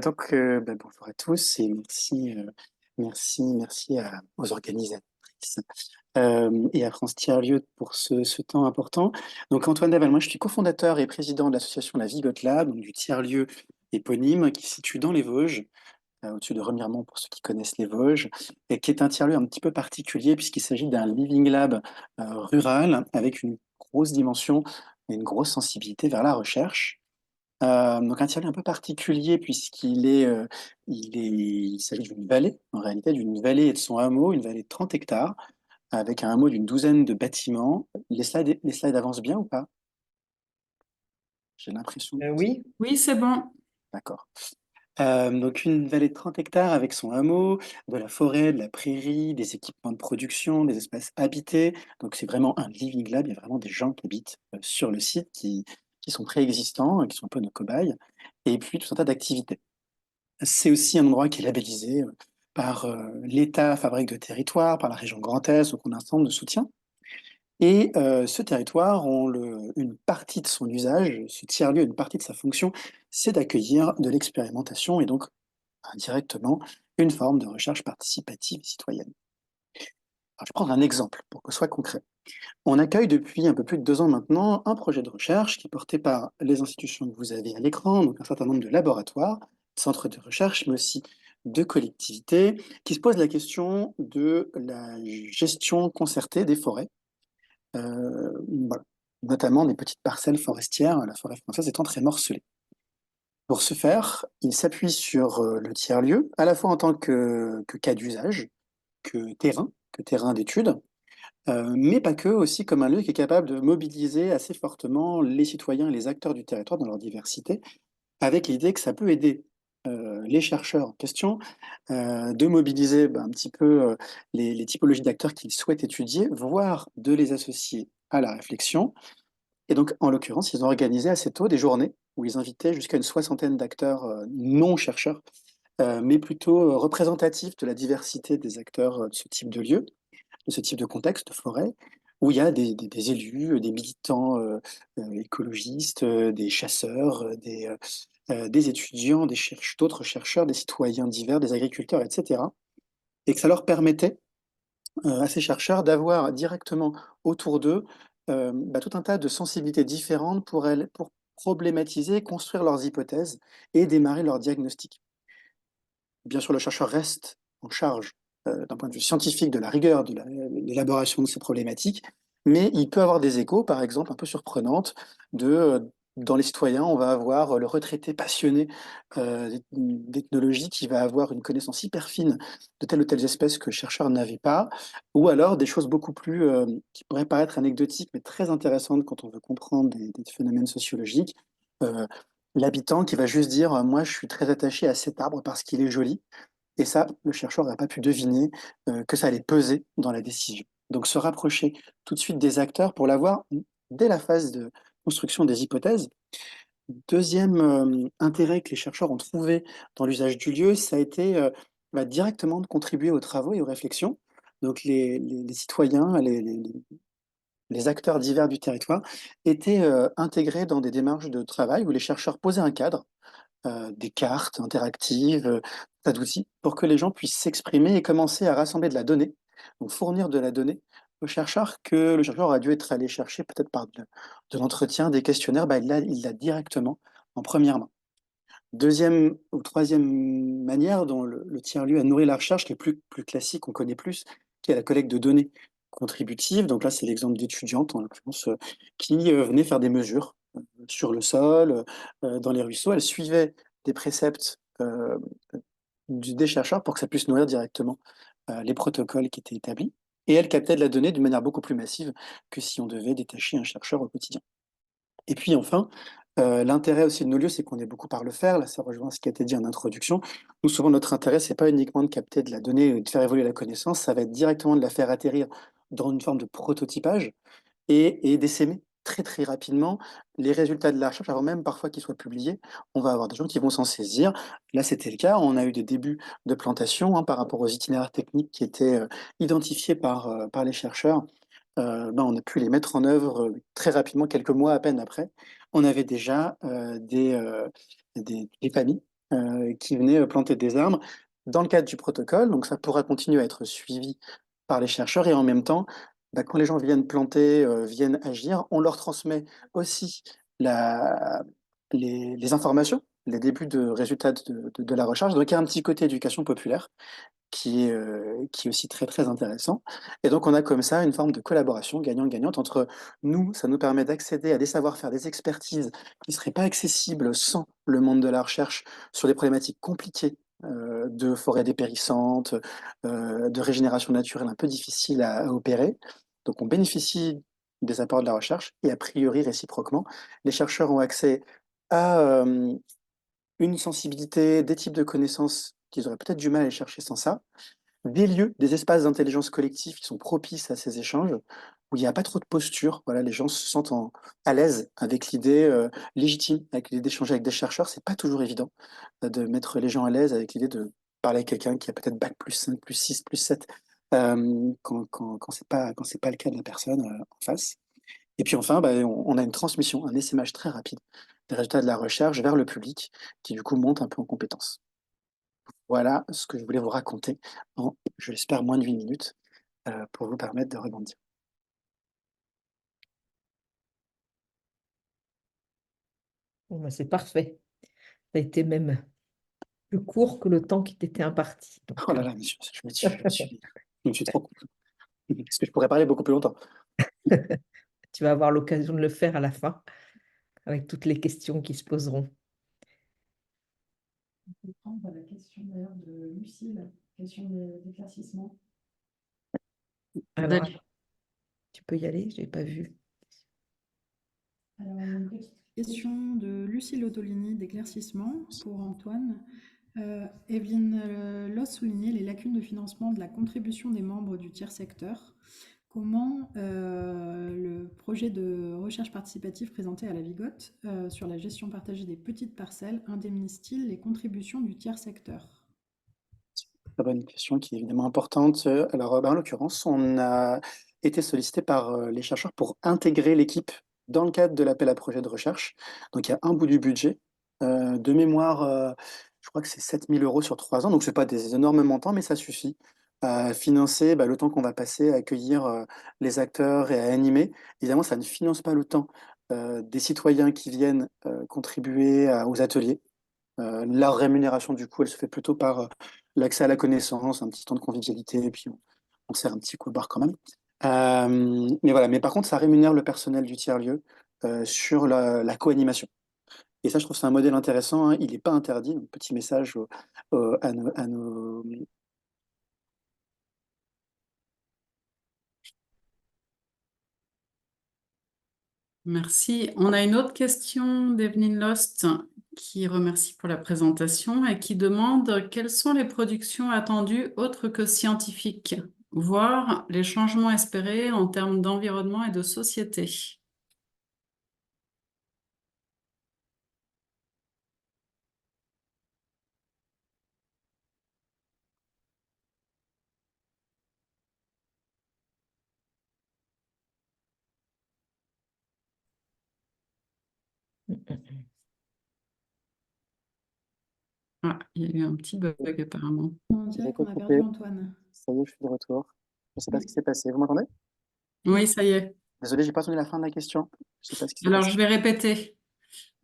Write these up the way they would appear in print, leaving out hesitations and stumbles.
Bonjour à tous et merci aux organisatrices et à France Tiers-Lieu pour ce temps important. Donc Antoine Daval, moi je suis cofondateur et président de l'association La Vigotte Lab, donc du tiers-lieu éponyme qui se situe dans les Vosges, au-dessus de Remiremont pour ceux qui connaissent les Vosges, et qui est un tiers-lieu un petit peu particulier puisqu'il s'agit d'un living lab rural avec une grosse dimension et une grosse sensibilité vers la recherche. Donc un tiers-lieu un peu particulier puisqu'il est, il s'agit d'une vallée, en réalité, d'une vallée et de son hameau, une vallée de 30 hectares, avec un hameau d'une douzaine de bâtiments. Les slides avancent bien ou pas? J'ai l'impression. Oui, Oui, c'est bon. D'accord. Donc une vallée de 30 hectares avec son hameau, de la forêt, de la prairie, des équipements de production, des espaces habités. Donc c'est vraiment un living lab, il y a vraiment des gens qui habitent sur le site, qui sont préexistants, qui sont un peu nos cobayes, et puis tout un tas d'activités. C'est aussi un endroit qui est labellisé par l'État Fabrique de territoire, par la région Grand Est, donc on a un certain nombre de soutien. Et ce territoire, une partie de son usage, ce tiers-lieu, une partie de sa fonction, c'est d'accueillir de l'expérimentation et donc indirectement une forme de recherche participative et citoyenne. Alors, je vais prendre un exemple pour que ce soit concret. On accueille depuis un peu plus de 2 ans maintenant un projet de recherche qui est porté par les institutions que vous avez à l'écran, donc un certain nombre de laboratoires, de centres de recherche, mais aussi de collectivités, qui se posent la question de la gestion concertée des forêts, voilà, notamment des petites parcelles forestières, la forêt française étant très morcelée. Pour ce faire, ils s'appuient sur le tiers-lieu, à la fois en tant que cas d'usage, que terrain d'étude, mais pas que, aussi comme un lieu qui est capable de mobiliser assez fortement les citoyens et les acteurs du territoire dans leur diversité, avec l'idée que ça peut aider les chercheurs en question, de mobiliser un petit peu les typologies d'acteurs qu'ils souhaitent étudier, voire de les associer à la réflexion. Et donc, en l'occurrence, ils ont organisé assez tôt des journées où ils invitaient jusqu'à une soixantaine d'acteurs non chercheurs, mais plutôt représentatifs de la diversité des acteurs de ce type de lieu, de ce type de contexte, de forêt, où il y a des élus, des militants écologistes, des chasseurs, des étudiants, d'autres chercheurs, des citoyens divers, des agriculteurs, etc. Et que ça leur permettait à ces chercheurs d'avoir directement autour d'eux tout un tas de sensibilités différentes pour problématiser, construire leurs hypothèses et démarrer leur diagnostic. Bien sûr, le chercheur reste en charge, d'un point de vue scientifique, de la rigueur de l'élaboration de ces problématiques, mais il peut avoir des échos, par exemple, un peu surprenantes dans les citoyens, on va avoir le retraité passionné, d'ethnologie qui va avoir une connaissance hyper fine de telle ou telle espèce que le chercheur n'avait pas, ou alors des choses beaucoup plus, qui pourraient paraître anecdotiques, mais très intéressantes quand on veut comprendre des phénomènes sociologiques. Heu, L'habitant qui va juste dire: «Moi, je suis très attaché à cet arbre parce qu'il est joli», et ça, le chercheur n'a pas pu deviner, que ça allait peser dans la décision. Donc se rapprocher tout de suite des acteurs pour l'avoir, dès la phase de construction des hypothèses. Deuxième intérêt que les chercheurs ont trouvé dans l'usage du lieu, ça a été, directement de contribuer aux travaux et aux réflexions. Donc les citoyens, les acteurs divers du territoire étaient, intégrés dans des démarches de travail où les chercheurs posaient un cadre, des cartes interactives, tas d'outils pour que les gens puissent s'exprimer et commencer à rassembler de la donnée, donc fournir de la donnée aux chercheurs que le chercheur aurait dû être allé chercher peut-être par de l'entretien, des questionnaires, il l'a directement en première main. Deuxième ou troisième manière dont le tiers-lieu a nourri la recherche, qui est plus classique, on connaît plus, qui est la collecte de données contributives. Donc là, c'est l'exemple d'étudiantes, en l'occurrence, qui venaient faire des mesures sur le sol, dans les ruisseaux. Elles suivaient des préceptes des chercheurs pour que ça puisse nourrir directement les protocoles qui étaient établis. Et elles captaient de la donnée d'une manière beaucoup plus massive que si on devait détacher un chercheur au quotidien. Et puis enfin, l'intérêt aussi de nos lieux, c'est qu'on est beaucoup par le faire. Là, ça rejoint ce qui a été dit en introduction. Nous, souvent, notre intérêt, c'est pas uniquement de capter de la donnée et de faire évoluer la connaissance, ça va être directement de la faire atterrir dans une forme de prototypage et d'essaimer très, très rapidement les résultats de la recherche avant même parfois qu'ils soient publiés. On va avoir des gens qui vont s'en saisir. Là, c'était le cas. On a eu des débuts de plantation, par rapport aux itinéraires techniques qui étaient, identifiés par les chercheurs. On a pu les mettre en œuvre, très rapidement, quelques mois à peine après. On avait déjà, des familles qui venaient planter des arbres dans le cadre du protocole. Donc ça pourra continuer à être suivi par les chercheurs et en même temps, bah, quand les gens viennent planter, viennent agir, on leur transmet aussi la, les informations, les débuts de résultats de la recherche. Donc il y a un petit côté éducation populaire qui est aussi très très intéressant. Et donc on a comme ça une forme de collaboration gagnant-gagnante entre nous, ça nous permet d'accéder à des savoir-faire, des expertises qui ne seraient pas accessibles sans le monde de la recherche sur des problématiques compliquées de forêt dépérissante, de régénération naturelle un peu difficile à opérer. Donc on bénéficie des apports de la recherche et a priori réciproquement, les chercheurs ont accès à une sensibilité, des types de connaissances qu'ils auraient peut-être du mal à aller chercher sans ça, des lieux, des espaces d'intelligence collective qui sont propices à ces échanges, où il n'y a pas trop de posture. Voilà, les gens se sentent à l'aise avec l'idée légitime, avec l'idée d'échanger avec des chercheurs. C'est pas toujours évident de mettre les gens à l'aise avec l'idée de parler à quelqu'un qui a peut-être bac plus 5, plus 6, plus 7, quand c'est pas le cas de la personne en face. Et puis enfin, bah, on a une transmission, un essaimage très rapide des résultats de la recherche vers le public, qui du coup monte un peu en compétences. Voilà ce que je voulais vous raconter en, je l'espère, moins de 8 minutes, pour vous permettre de rebondir. Bon, bah, c'est parfait. Ça a été même plus court que le temps qui t'était imparti. Oh Donc, là là, mais je me suis trop contenu. Parce que je pourrais parler beaucoup plus longtemps. tu vas avoir l'occasion de le faire à la fin avec toutes les questions qui se poseront. peut prendre la question d'ailleurs de Lucille, question d'éclaircissement. Alors, tu peux y aller, je n'ai pas vu. Alors, une petite question de Lucille Ottolini d'éclaircissement pour Antoine. Evelyne Loss soulignait les lacunes de financement de la contribution des membres du tiers secteur. Comment le projet de recherche participative présenté à la Vigotte sur la gestion partagée des petites parcelles indemnise-t-il les contributions du tiers secteur? Très bonne question qui est évidemment importante. Alors, bah, en l'occurrence, on a été sollicité par les chercheurs pour intégrer l'équipe dans le cadre de l'appel à projet de recherche. Donc, il y a un bout du budget. De mémoire, je crois que c'est 7 000 euros sur 3 ans. Donc, ce n'est pas des énormes montants, mais ça suffit à financer bah, le temps qu'on va passer à accueillir les acteurs et à animer. Évidemment, ça ne finance pas le temps des citoyens qui viennent contribuer aux ateliers. Leur rémunération, du coup, elle se fait plutôt par l'accès à la connaissance, un petit temps de convivialité, et puis on sert un petit coup à boire quand même. Mais voilà, mais par contre, ça rémunère le personnel du tiers-lieu sur la co-animation. Et ça, je trouve que c'est un modèle intéressant, hein. Il n'est pas interdit. Donc, petit message à nos. Merci. On a une autre question d'Evelyn Lost qui remercie pour la présentation et qui demande quelles sont les productions attendues autres que scientifiques, voire les changements espérés en termes d'environnement et de société. Ah, il y a eu un petit bug apparemment. On dirait qu'on a perdu Antoine. Ça y est, je suis de retour. Je ne sais pas ce qui s'est passé. Vous m'entendez? Oui, ça y est. Désolé, j'ai pas entendu la fin de la question. Je sais pas ce qui s'est Alors, passé. je vais répéter.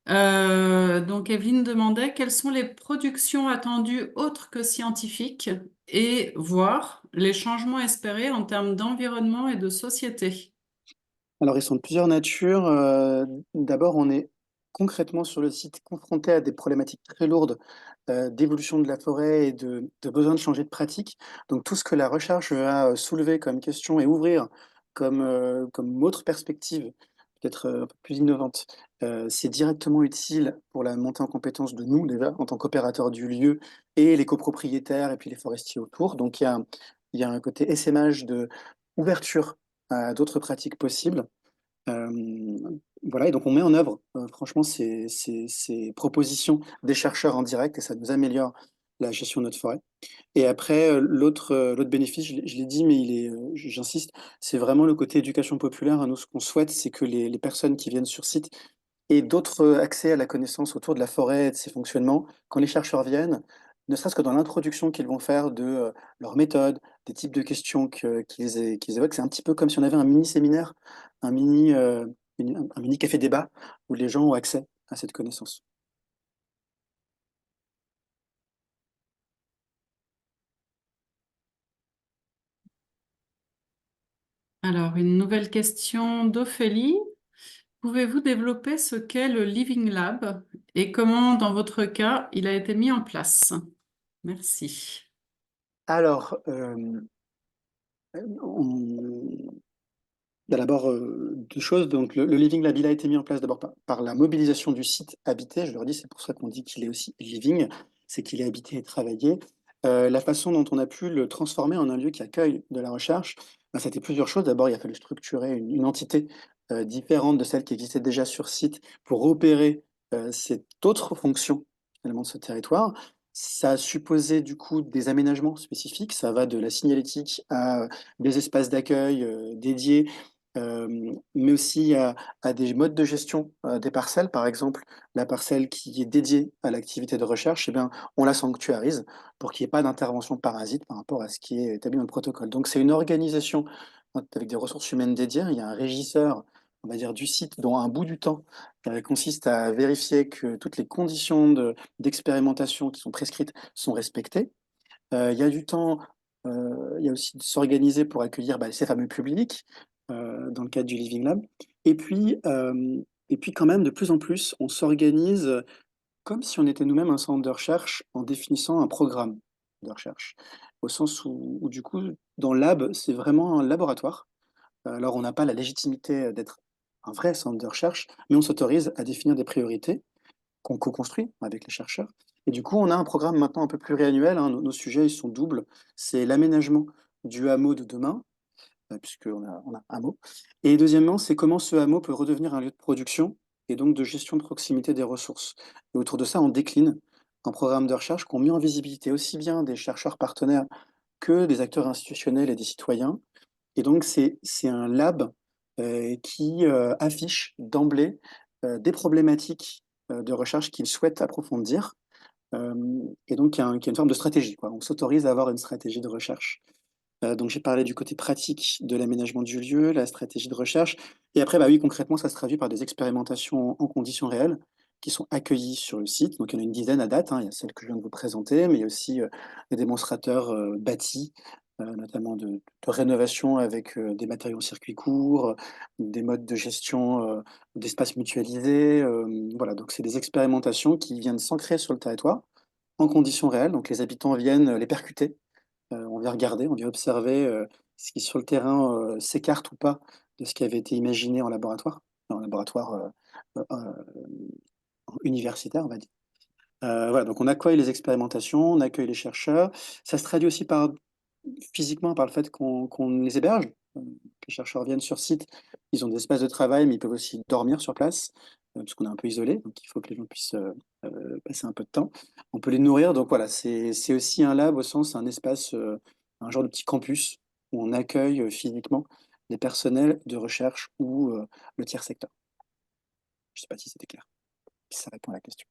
Donc, Evelyne demandait quelles sont les productions attendues autres que scientifiques et voir les changements espérés en termes d'environnement et de société. Alors, ils sont de plusieurs natures. D'abord, on est concrètement sur le site confronté à des problématiques très lourdes d'évolution de la forêt et de besoin de changer de pratique. Donc, tout ce que la recherche a soulevé comme question et ouvrir comme autre perspective, peut-être un peu plus innovante, c'est directement utile pour la montée en compétence de nous, déjà, en tant qu'opérateurs du lieu et les copropriétaires et puis les forestiers autour. Donc, il y a un côté essaimage de ouverture à d'autres pratiques possibles. Voilà, et donc on met en œuvre, franchement, ces propositions des chercheurs en direct et ça nous améliore la gestion de notre forêt. Et après, l'autre bénéfice, je l'ai dit, mais j'insiste, c'est vraiment le côté éducation populaire, hein. Nous, ce qu'on souhaite, c'est que les personnes qui viennent sur site et d'autres accès à la connaissance autour de la forêt et de ses fonctionnements. Quand les chercheurs viennent, ne serait-ce que dans l'introduction qu'ils vont faire de leur méthode, des typs de questions qu'ils évoquent, c'est un petit peu comme si on avait un mini-séminaire, un mini, un mini café-débat où les gens ont accès à cette connaissance. Alors, une nouvelle question d'Ophélie. Pouvez-vous développer ce qu'est le Living Lab et comment, dans votre cas, il a été mis en place? Merci. Alors, on, il y a d'abord deux choses. Donc, le Living Lab, il a été mis en place d'abord par la mobilisation du site habité. Je leur dis, c'est pour ça qu'on dit qu'il est aussi living, c'est qu'il est habité et travaillé. La façon dont on a pu le transformer en un lieu qui accueille de la recherche, ben, c'était plusieurs choses. D'abord, il a fallu structurer une entité différente de celle qui existait déjà sur site pour opérer cette autre fonction finalement de ce territoire. Ça a supposé du coup des aménagements spécifiques. Ça va de la signalétique à des espaces d'accueil dédiés, mais aussi à des modes de gestion des parcelles. Par exemple, la parcelle qui est dédiée à l'activité de recherche, eh bien, on la sanctuarise pour qu'il n'y ait pas d'intervention parasite par rapport à ce qui est établi dans le protocole. Donc c'est une organisation avec des ressources humaines dédiées. Il y a un régisseur, on va dire, du site dont un bout du temps consiste à vérifier que toutes les conditions d'expérimentation qui sont prescrites sont respectées. Il y a du temps, il y a aussi de s'organiser pour accueillir ces fameux publics dans le cadre du Living Lab. Et puis, quand même, de plus en plus, on s'organise comme si on était nous-mêmes un centre de recherche en définissant un programme de recherche. Au sens où du coup, dans le lab, c'est vraiment un laboratoire. Alors, on n'a pas la légitimité d'être un vrai centre de recherche, mais on s'autorise à définir des priorités qu'on co-construit avec les chercheurs. Et du coup, on a un programme maintenant un peu plus réannuel, hein. Nos sujets, ils sont doubles. C'est l'aménagement du hameau de demain, puisqu'on on a un hameau. Et deuxièmement, c'est comment ce hameau peut redevenir un lieu de production et donc de gestion de proximité des ressources. Et autour de ça, on décline un programme de recherche qu'on met en visibilité aussi bien des chercheurs partenaires que des acteurs institutionnels et des citoyens. Et donc, c'est un lab qui affiche d'emblée des problématiques de recherche qu'il souhaite approfondir. euh, et donc, qui a une forme de stratégie, quoi. On s'autorise à avoir une stratégie de recherche. Donc, j'ai parlé du côté pratique de l'aménagement du lieu, la stratégie de recherche. Et après, bah oui, concrètement, ça se traduit par des expérimentations en conditions réelles qui sont accueillies sur le site. Donc, il y en a une dizaine à date, hein. Il y a celle que je viens de vous présenter, mais il y a aussi des démonstrateurs bâtis, notamment de rénovation avec des matériaux en circuit court, des modes de gestion d'espaces mutualisés. Voilà, donc c'est des expérimentations qui viennent s'ancrer sur le territoire en conditions réelles. Donc, les habitants viennent les percuter, on vient regarder, on vient observer ce qui sur le terrain s'écarte ou pas de ce qui avait été imaginé en laboratoire universitaire, on va dire. Voilà, donc on accueille les expérimentations, on accueille les chercheurs. Ça se traduit aussi physiquement par le fait qu'on les héberge. Les chercheurs viennent sur site, ils ont des espaces de travail, mais ils peuvent aussi dormir sur place, parce qu'on est un peu isolé, donc il faut que les gens puissent passer un peu de temps. On peut les nourrir, donc voilà, c'est aussi un lab au sens, un espace, un genre de petit campus où on accueille physiquement les personnels de recherche ou le tiers secteur. Je ne sais pas si c'était clair, si ça répond à la question.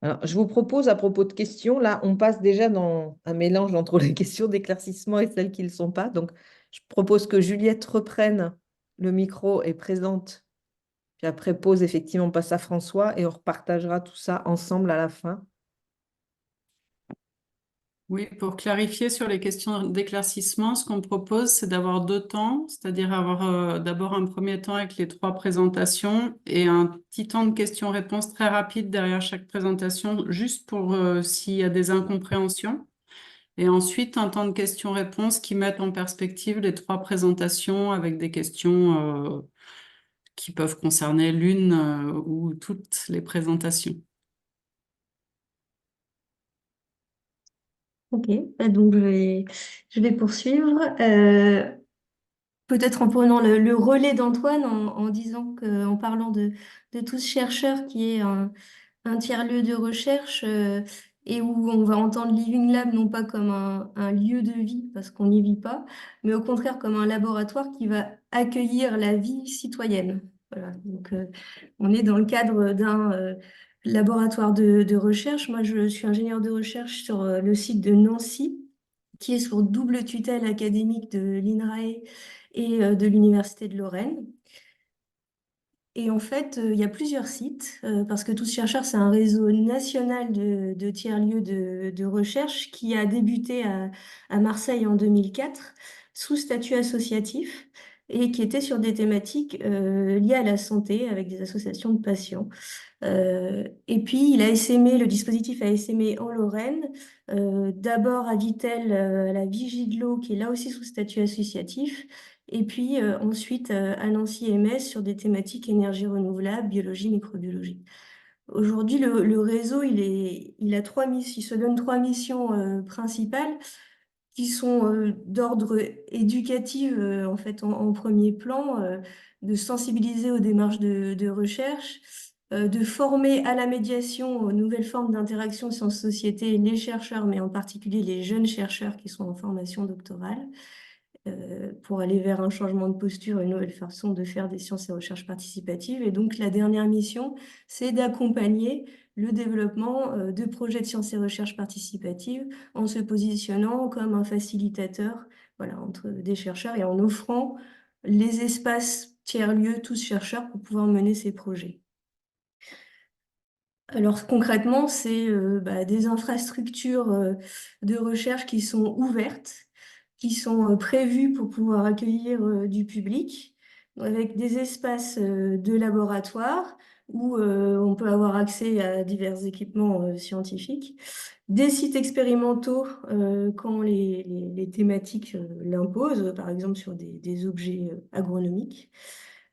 Alors, je vous propose, à propos de questions, là, on passe déjà dans un mélange entre les questions d'éclaircissement et celles qui ne le sont pas. Donc, je propose que Juliette reprenne le micro et présente, puis après pause, effectivement, on passe à François et on repartagera tout ça ensemble à la fin. Oui, pour clarifier sur les questions d'éclaircissement, ce qu'on propose, c'est d'avoir deux temps, c'est-à-dire avoir d'abord un premier temps avec les trois présentations et un petit temps de questions-réponses très rapide derrière chaque présentation, juste pour s'il y a des incompréhensions. Et ensuite, un temps de questions-réponses qui mettent en perspective les trois présentations avec des questions qui peuvent concerner l'une ou toutes les présentations. Ok, donc je vais poursuivre. Peut-être en prenant le relais d'Antoine en disant en parlant de tous chercheurs qui est un tiers-lieu de recherche et où on va entendre Living Lab non pas comme un lieu de vie parce qu'on n'y vit pas, mais au contraire comme un laboratoire qui va accueillir la vie citoyenne. Voilà, donc on est dans le cadre d'un laboratoire de recherche. Moi, je suis ingénieure de recherche sur le site de Nancy, qui est sous double tutelle académique de l'INRAE et de l'Université de Lorraine. Et en fait, il y a plusieurs sites, parce que Tous Chercheurs, c'est un réseau national de tiers-lieux de recherche qui a débuté à Marseille en 2004 sous statut associatif et qui était sur des thématiques liées à la santé avec des associations de patients. Et puis, il a essaimé, le dispositif a essaimé en Lorraine, d'abord à Vittel, à la Vigie de l'eau, qui est là aussi sous statut associatif, et puis ensuite à Nancy et Metz sur des thématiques énergie renouvelable, biologie, microbiologie. Aujourd'hui, le réseau, il a il se donne trois missions principales qui sont d'ordre éducatif en fait en premier plan, de sensibiliser aux démarches de recherche, de former à la médiation aux nouvelles formes d'interaction sciences-société les chercheurs, mais en particulier les jeunes chercheurs qui sont en formation doctorale, pour aller vers un changement de posture, une nouvelle façon de faire des sciences et recherches participatives. Et donc la dernière mission, c'est d'accompagner le développement de projets de sciences et recherches participatives en se positionnant comme un facilitateur, voilà, entre des chercheurs et en offrant les espaces tiers-lieux, tous chercheurs, pour pouvoir mener ces projets. Alors concrètement, c'est des infrastructures de recherche qui sont ouvertes, qui sont prévues pour pouvoir accueillir du public, avec des espaces de laboratoire où on peut avoir accès à divers équipements scientifiques, des sites expérimentaux quand les thématiques l'imposent, par exemple sur des objets agronomiques.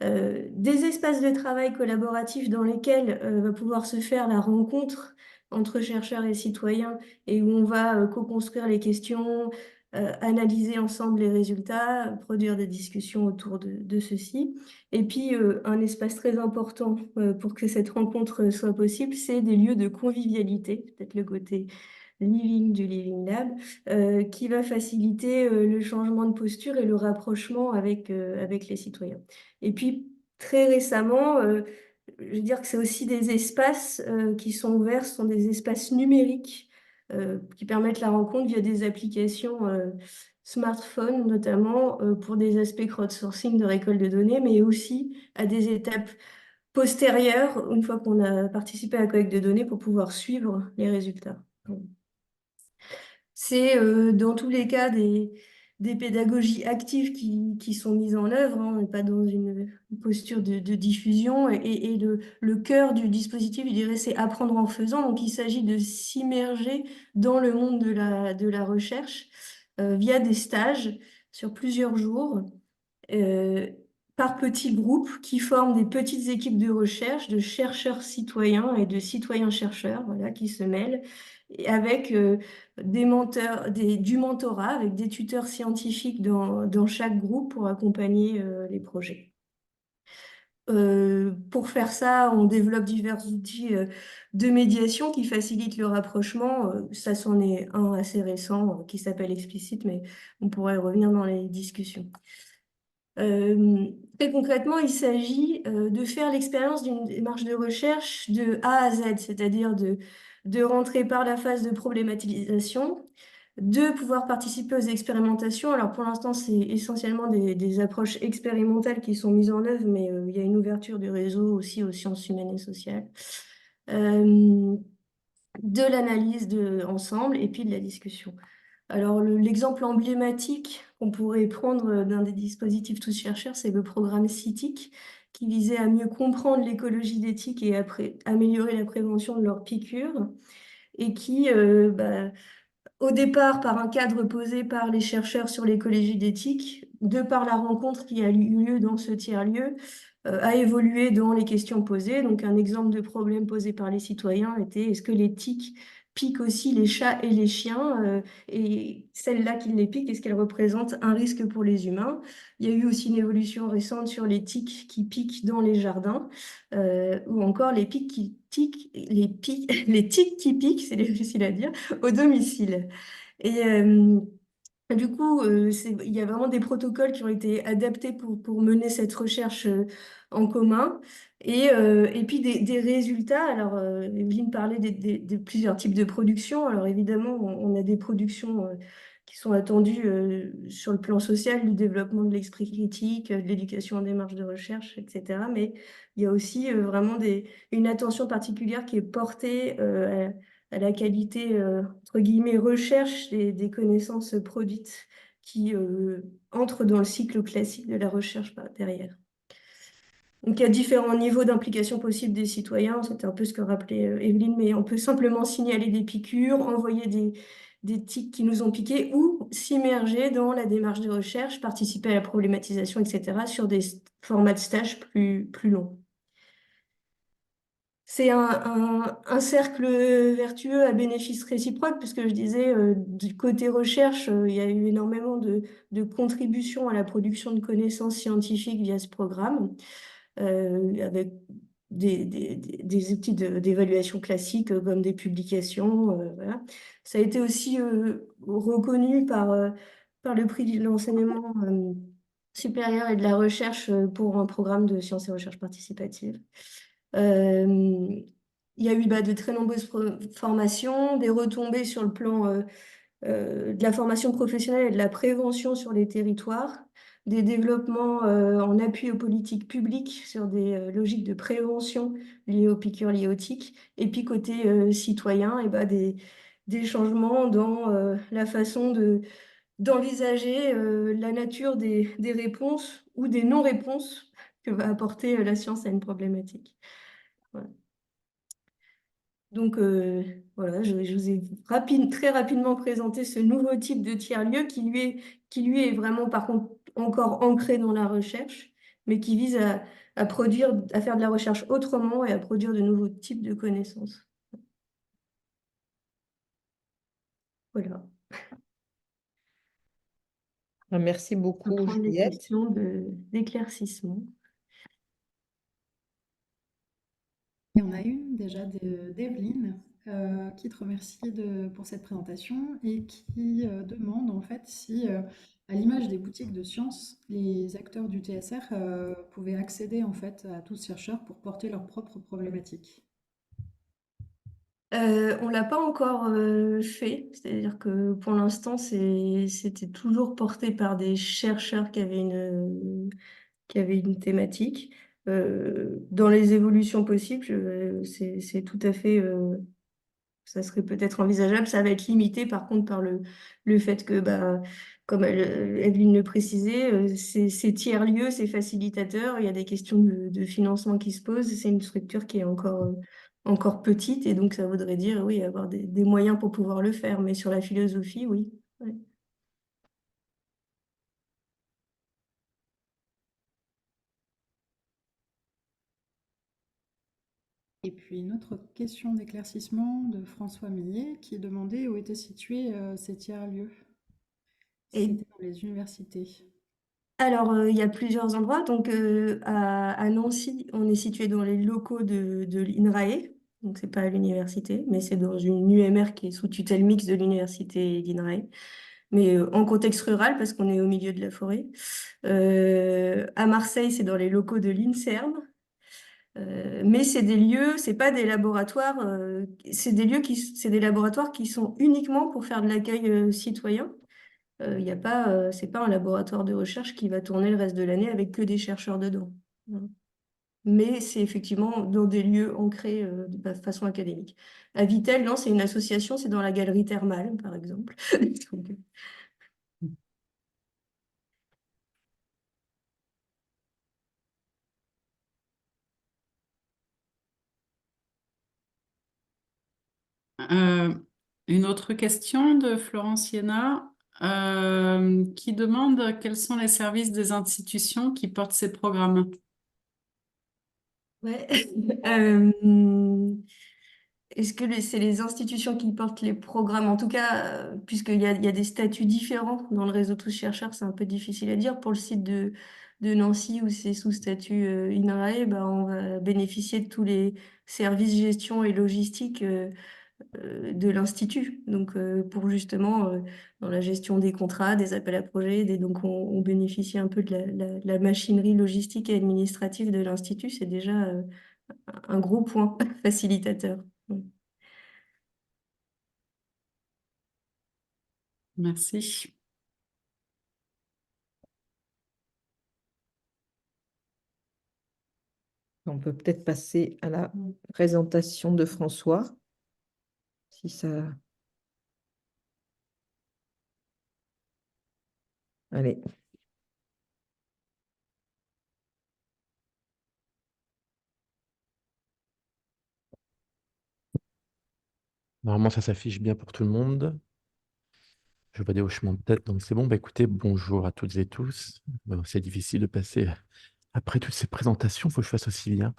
Des espaces de travail collaboratifs dans lesquels va pouvoir se faire la rencontre entre chercheurs et citoyens et où on va co-construire les questions, analyser ensemble les résultats, produire des discussions autour de ceci. Et puis, un espace très important pour que cette rencontre soit possible, c'est des lieux de convivialité, peut-être le côté living du Living Lab, qui va faciliter le changement de posture et le rapprochement avec les citoyens. Et puis, très récemment, je veux dire que c'est aussi des espaces qui sont ouverts, ce sont des espaces numériques qui permettent la rencontre via des applications smartphones, notamment pour des aspects crowdsourcing de récolte de données, mais aussi à des étapes postérieures, une fois qu'on a participé à la collecte de données, pour pouvoir suivre les résultats. C'est dans tous les cas des pédagogies actives qui sont mises en œuvre, hein. On n'est pas dans une posture de diffusion. Et le cœur du dispositif, je dirais, c'est apprendre en faisant. Donc, il s'agit de s'immerger dans le monde de la recherche via des stages sur plusieurs jours, par petits groupes qui forment des petites équipes de recherche, de chercheurs citoyens et de citoyens chercheurs, voilà, qui se mêlent, et avec du mentorat, avec des tuteurs scientifiques dans chaque groupe pour accompagner les projets. Pour faire ça, on développe divers outils de médiation qui facilitent le rapprochement. Ça, c'en est un assez récent qui s'appelle Explicite, mais on pourrait revenir dans les discussions. Très concrètement, il s'agit de faire l'expérience d'une démarche de recherche de A à Z, c'est-à-dire de rentrer par la phase de problématisation, de pouvoir participer aux expérimentations. Alors pour l'instant, c'est essentiellement des approches expérimentales qui sont mises en œuvre, mais il y a une ouverture du réseau aussi aux sciences humaines et sociales. De l'analyse ensemble et puis de la discussion. Alors, l'exemple emblématique qu'on pourrait prendre d'un des dispositifs Tous Chercheurs, c'est le programme CITIC, qui visait à mieux comprendre l'écologie d'éthique et à améliorer la prévention de leurs piqûres, et qui, au départ, par un cadre posé par les chercheurs sur l'écologie d'éthique, de par la rencontre qui a eu lieu dans ce tiers-lieu, a évolué dans les questions posées. Donc, un exemple de problème posé par les citoyens était: est-ce que les tiques piquent aussi les chats et les chiens, et celles-là qui les piquent, est-ce qu'elles représentent un risque pour les humains? Il y a eu aussi une évolution récente sur les tiques qui piquent dans les jardins, ou encore les tiques qui piquent, c'est difficile à dire, au domicile. Et Du coup, il y a vraiment des protocoles qui ont été adaptés pour mener cette recherche en commun. Et puis des résultats. Alors, Evelyne parlait de plusieurs types de productions. Alors, évidemment, on a des productions qui sont attendues sur le plan social, du développement de l'esprit critique, de l'éducation en démarche de recherche, etc. Mais il y a aussi vraiment une attention particulière qui est portée à la qualité, entre guillemets, recherche des connaissances produites qui entrent dans le cycle classique de la recherche derrière. Donc, il y a différents niveaux d'implication possibles des citoyens. C'était un peu ce que rappelait Evelyne, mais on peut simplement signaler des piqûres, envoyer des tiques qui nous ont piqués ou s'immerger dans la démarche de recherche, participer à la problématisation, etc., sur des formats de stage plus longs. C'est un cercle vertueux à bénéfice réciproque, puisque je disais, du côté recherche, il y a eu énormément de contributions à la production de connaissances scientifiques via ce programme, avec des outils d'évaluation classiques comme des publications. Voilà. Ça a été aussi reconnu par le prix de l'enseignement supérieur et de la recherche pour un programme de sciences et recherche participative. Il y a eu de très nombreuses formations, des retombées sur le plan de la formation professionnelle et de la prévention sur les territoires, des développements en appui aux politiques publiques sur des logiques de prévention liées aux piqûres, liées aux tiques, et puis côté citoyen, des changements dans la façon d'envisager la nature des réponses ou des non-réponses que va apporter la science à une problématique. Voilà. Donc voilà, je vous ai très rapidement présenté ce nouveau type de tiers-lieu qui lui est vraiment par contre encore ancré dans la recherche, mais qui vise à produire, à faire de la recherche autrement et à produire de nouveaux types de connaissances. Voilà. Merci On peut beaucoup, prendre les Juliette. questions d'éclaircissement. Et on a une déjà d'Evelyne qui te remercie pour cette présentation et qui demande en fait si, à l'image des boutiques de sciences, les acteurs du TSR pouvaient accéder en fait à tous chercheurs pour porter leurs propres problématiques. On l'a pas encore fait, c'est-à-dire que pour l'instant, c'était toujours porté par des chercheurs qui avaient une thématique. Dans les évolutions possibles, c'est tout à fait, ça serait peut-être envisageable. Ça va être limité par contre par le fait que, comme Evelyne le précisait, ces tiers-lieux, ces facilitateurs, il y a des questions de financement qui se posent. C'est une structure qui est encore petite et donc ça voudrait dire, oui, avoir des moyens pour pouvoir le faire. Mais sur la philosophie, oui. Ouais. Et puis une autre question d'éclaircissement de François Millet qui demandait où étaient situés ces tiers-lieux. Si Et c'était dans les universités. alors, il y a plusieurs endroits. Donc, à Nancy, on est situé dans les locaux de l'INRAE. Donc, c'est pas à l'université, mais c'est dans une UMR qui est sous tutelle mixte de l'université et l'INRAE. Mais en contexte rural, parce qu'on est au milieu de la forêt. À Marseille, c'est dans les locaux de l'INSERM. Mais c'est des lieux, c'est pas des laboratoires, c'est des laboratoires qui sont uniquement pour faire de l'accueil citoyen. Y a pas, c'est pas un laboratoire de recherche qui va tourner le reste de l'année avec que des chercheurs dedans. Voilà. Mais c'est effectivement dans des lieux ancrés de façon académique. À Vitel, non, c'est une association, c'est dans la galerie thermale, par exemple. Donc, Euh, une autre question de Florence Siena qui demande quels sont les services des institutions qui portent ces programmes. ouais. Est-ce que c'est les institutions qui portent les programmes? En tout cas, puisqu'il y a des statuts différents dans le réseau Tous chercheurs, c'est un peu difficile à dire. Pour le site de Nancy, où c'est sous statut INRAE, on va bénéficier de tous les services gestion et logistique de l'Institut. Donc, pour justement, dans la gestion des contrats, des appels à projets, donc on bénéficie un peu de la machinerie logistique et administrative de l'Institut. C'est déjà un gros point facilitateur. Merci. On peut peut-être passer à la présentation de François, si ça... Allez. Normalement, ça s'affiche bien pour tout le monde. Je vois des hochements de tête, donc c'est bon. Bah, écoutez, bonjour à toutes et tous. Bon, c'est difficile de passer après toutes ces présentations, il faut que je fasse aussi bien.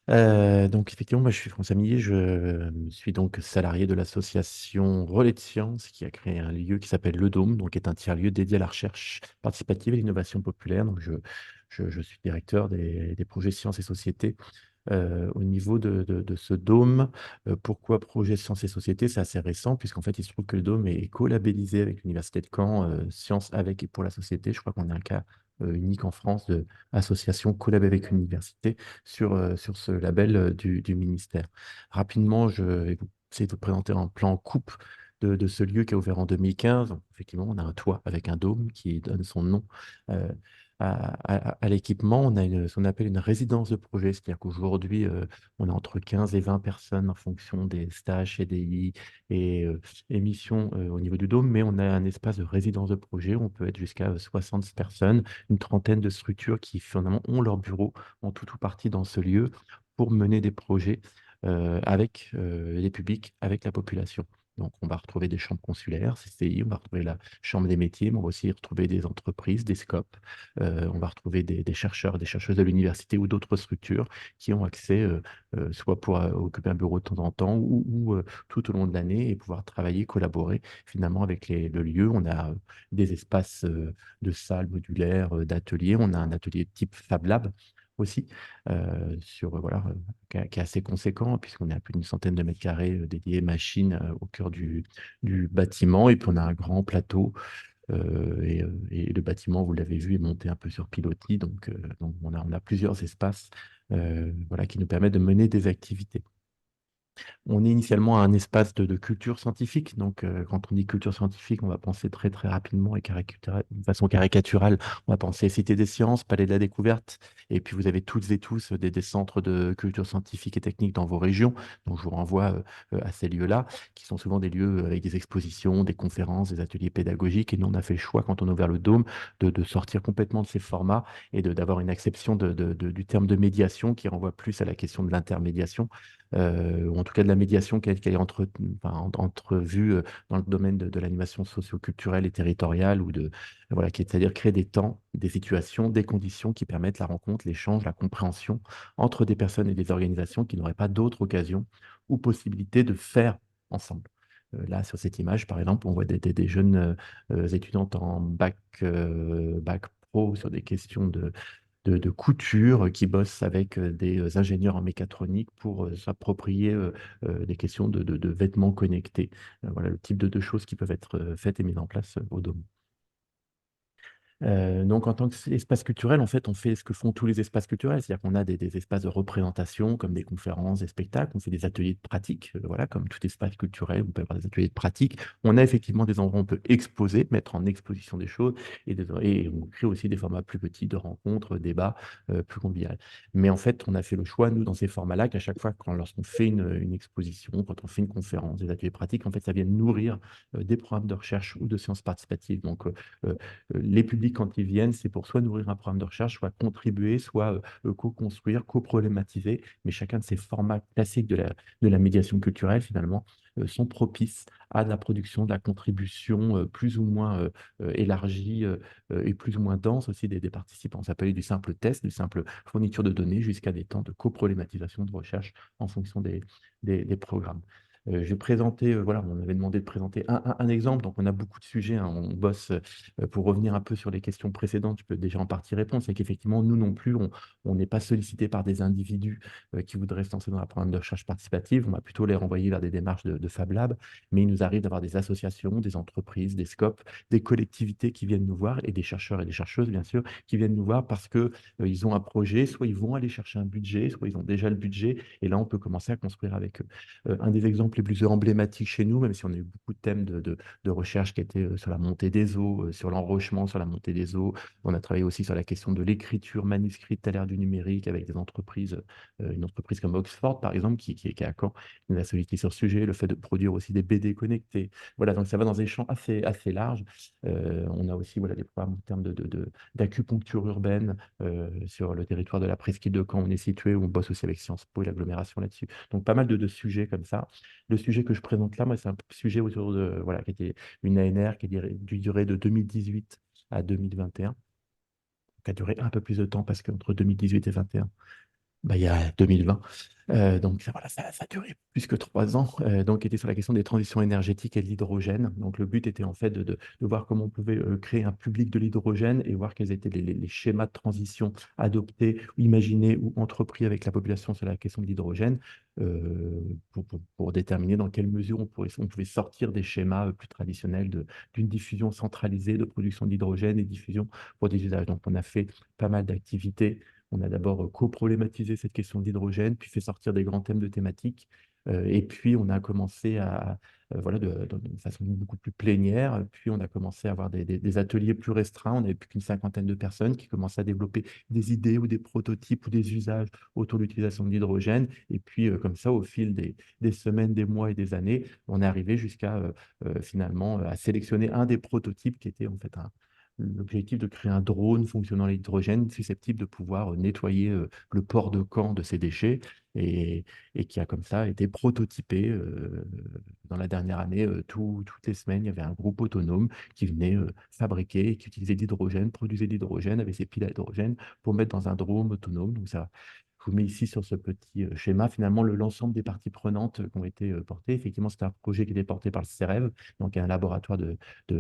Donc effectivement, moi je suis François Millet, je suis donc salarié de l'association Relais de Sciences qui a créé un lieu qui s'appelle Le Dôme, donc qui est un tiers-lieu dédié à la recherche participative et l'innovation populaire. Donc je suis directeur des projets sciences et sociétés au niveau de ce dôme. Pourquoi projet Sciences et Société? C'est assez récent, puisqu'en fait, il se trouve que le dôme est co-labellisé avec l'Université de Caen, Sciences avec et pour la société. Je crois qu'on a un cas unique en France d'association collab avec une université sur ce label du ministère. Rapidement, je vais vous essayer de vous présenter un plan coupe de ce lieu qui a ouvert en 2015. Donc, effectivement, on a un toit avec un dôme qui donne son nom euh, à l'équipement. On a ce qu'on appelle une résidence de projet, c'est-à-dire qu'aujourd'hui, on a entre 15 et 20 personnes en fonction des stages, CDI et émissions au niveau du dôme, mais on a un espace de résidence de projet où on peut être jusqu'à 60 personnes, une trentaine de structures qui finalement ont leur bureau en tout ou partie dans ce lieu pour mener des projets avec les publics, avec la population. Donc, on va retrouver des chambres consulaires, CCI, on va retrouver la chambre des métiers, mais on va aussi retrouver des entreprises, des scopes, on va retrouver des chercheurs, des chercheuses de l'université ou d'autres structures qui ont accès soit pour occuper un bureau de temps en temps ou tout au long de l'année et pouvoir travailler, collaborer finalement avec le lieu. On a des espaces de salles modulaires, d'ateliers. On a un atelier type Fab Lab aussi, voilà, qui est assez conséquent, puisqu'on est à plus d'une centaine de mètres carrés dédiés machines au cœur du bâtiment. Et puis on a un grand plateau et le bâtiment, vous l'avez vu, est monté un peu sur pilotis. Donc on a plusieurs espaces voilà, qui nous permettent de mener des activités. On est initialement un espace de culture scientifique. Donc, quand on dit culture scientifique, on va penser très, très rapidement et de façon caricaturale. On va penser Cité des sciences, Palais de la découverte. Et puis, vous avez toutes et tous des centres de culture scientifique et technique dans vos régions. Donc, je vous renvoie à ces lieux-là, qui sont souvent des lieux avec des expositions, des conférences, des ateliers pédagogiques. Et nous, on a fait le choix, quand on a ouvert le Dôme, de sortir complètement de ces formats et d'avoir une acception du terme de médiation qui renvoie plus à la question de l'intermédiation ou en tout cas de la médiation qui est entrevue dans le domaine de l'animation socio-culturelle et territoriale, voilà, c'est-à-dire créer des temps, des situations, des conditions qui permettent la rencontre, l'échange, la compréhension entre des personnes et des organisations qui n'auraient pas d'autre occasion ou possibilité de faire ensemble. Là, sur cette image, par exemple, on voit des jeunes étudiantes en bac pro sur des questions de couture qui bossent avec des ingénieurs en mécatronique pour s'approprier des questions de vêtements connectés. Voilà le type de choses qui peuvent être faites et mises en place au Dôme. Donc, en tant qu'espace culturel, en fait, on fait ce que font tous les espaces culturels, c'est-à-dire qu'on a des espaces de représentation, comme des conférences, des spectacles, on fait des ateliers de pratique, voilà, comme tout espace culturel, on peut avoir des ateliers de pratique. On a effectivement des endroits où on peut exposer, mettre en exposition des choses, et on crée aussi des formats plus petits de rencontres, débats, plus conviviales. Mais en fait, on a fait le choix, nous, dans ces formats-là, qu'à chaque fois, lorsqu'on fait une exposition, quand on fait une conférence, des ateliers pratiques, en fait, ça vient nourrir des programmes de recherche ou de sciences participatives. Donc, les publics, quand ils viennent, c'est pour soit nourrir un programme de recherche, soit contribuer, soit co-construire, co-problématiser. Mais chacun de ces formats classiques de la médiation culturelle, finalement, sont propices à de la production, de la contribution plus ou moins élargie et plus ou moins dense aussi des participants. Ça peut aller du simple test, du simple fourniture de données, jusqu'à des temps de co-problématisation de recherche en fonction des programmes. Je vais présenter, voilà, on m'avait demandé de présenter un exemple, donc on a beaucoup de sujets, hein, on bosse, pour revenir un peu sur les questions précédentes, je peux déjà en partie répondre, c'est qu'effectivement, nous non plus, on n'est pas sollicité par des individus qui voudraient se lancer dans un programme de recherche participative, on va plutôt les renvoyer vers des démarches de Fab Lab, mais il nous arrive d'avoir des associations, des entreprises, des scopes, des collectivités qui viennent nous voir et des chercheurs et des chercheuses, bien sûr, qui viennent nous voir parce que ils ont un projet, soit ils vont aller chercher un budget, soit ils ont déjà le budget, et là, on peut commencer à construire avec eux. Un des exemples les plus emblématiques chez nous, même si on a eu beaucoup de thèmes de recherche qui étaient sur la montée des eaux, sur l'enrochement, sur la montée des eaux. On a travaillé aussi sur la question de l'écriture manuscrite à l'ère du numérique avec des entreprises, une entreprise comme Oxford, par exemple, qui est à Caen, qui nous a sollicité sur ce sujet, le fait de produire aussi des BD connectés. Voilà, donc ça va dans des champs assez larges. On a aussi voilà, des programmes en termes d'acupuncture urbaine sur le territoire de la presqu'île de Caen, où on est situé, où on bosse aussi avec Sciences Po et l'agglomération là-dessus. Donc, pas mal de sujets comme ça. Le sujet que je présente là, moi, c'est un sujet autour de, voilà, qui était une ANR qui a duré de 2018 à 2021, qui a duré un peu plus de temps parce qu'entre 2018 et 2021, bah, il y a 2020. Donc voilà, ça a duré plus que 3 ans. Donc, était sur la question des transitions énergétiques et de l'hydrogène. Donc, le but était en fait de voir comment on pouvait créer un public de l'hydrogène et voir quels étaient les schémas de transition adoptés, imaginés ou entrepris avec la population sur la question de l'hydrogène pour déterminer dans quelle mesure on pouvait sortir des schémas plus traditionnels d'une diffusion centralisée de production d'hydrogène et diffusion pour des usages. Donc, on a fait pas mal d'activités. On a d'abord co-problématisé cette question de l'hydrogène, puis fait sortir des grands thèmes de thématiques. Et puis, on a commencé voilà, de façon beaucoup plus plénière. Puis, on a commencé à avoir des ateliers plus restreints. On n'avait plus qu'une cinquantaine de personnes qui commençaient à développer des idées ou des prototypes ou des usages autour de l'utilisation de l'hydrogène. Et puis, comme ça, au fil des semaines, des mois et des années, on est arrivé jusqu'à finalement à sélectionner un des prototypes qui était en fait l'objectif de créer un drone fonctionnant à l'hydrogène susceptible de pouvoir nettoyer le port de Caen de ses déchets et qui a comme ça été prototypé dans la dernière année. Toutes les semaines, il y avait un groupe autonome qui venait fabriquer et qui utilisait de l'hydrogène, produisait de l'hydrogène avec ses piles à hydrogène pour mettre dans un drone autonome. Donc ça, je vous mets ici sur ce petit schéma, finalement, l'ensemble des parties prenantes qui ont été portées. Effectivement, c'était un projet qui était porté par le CEREV, donc un laboratoire de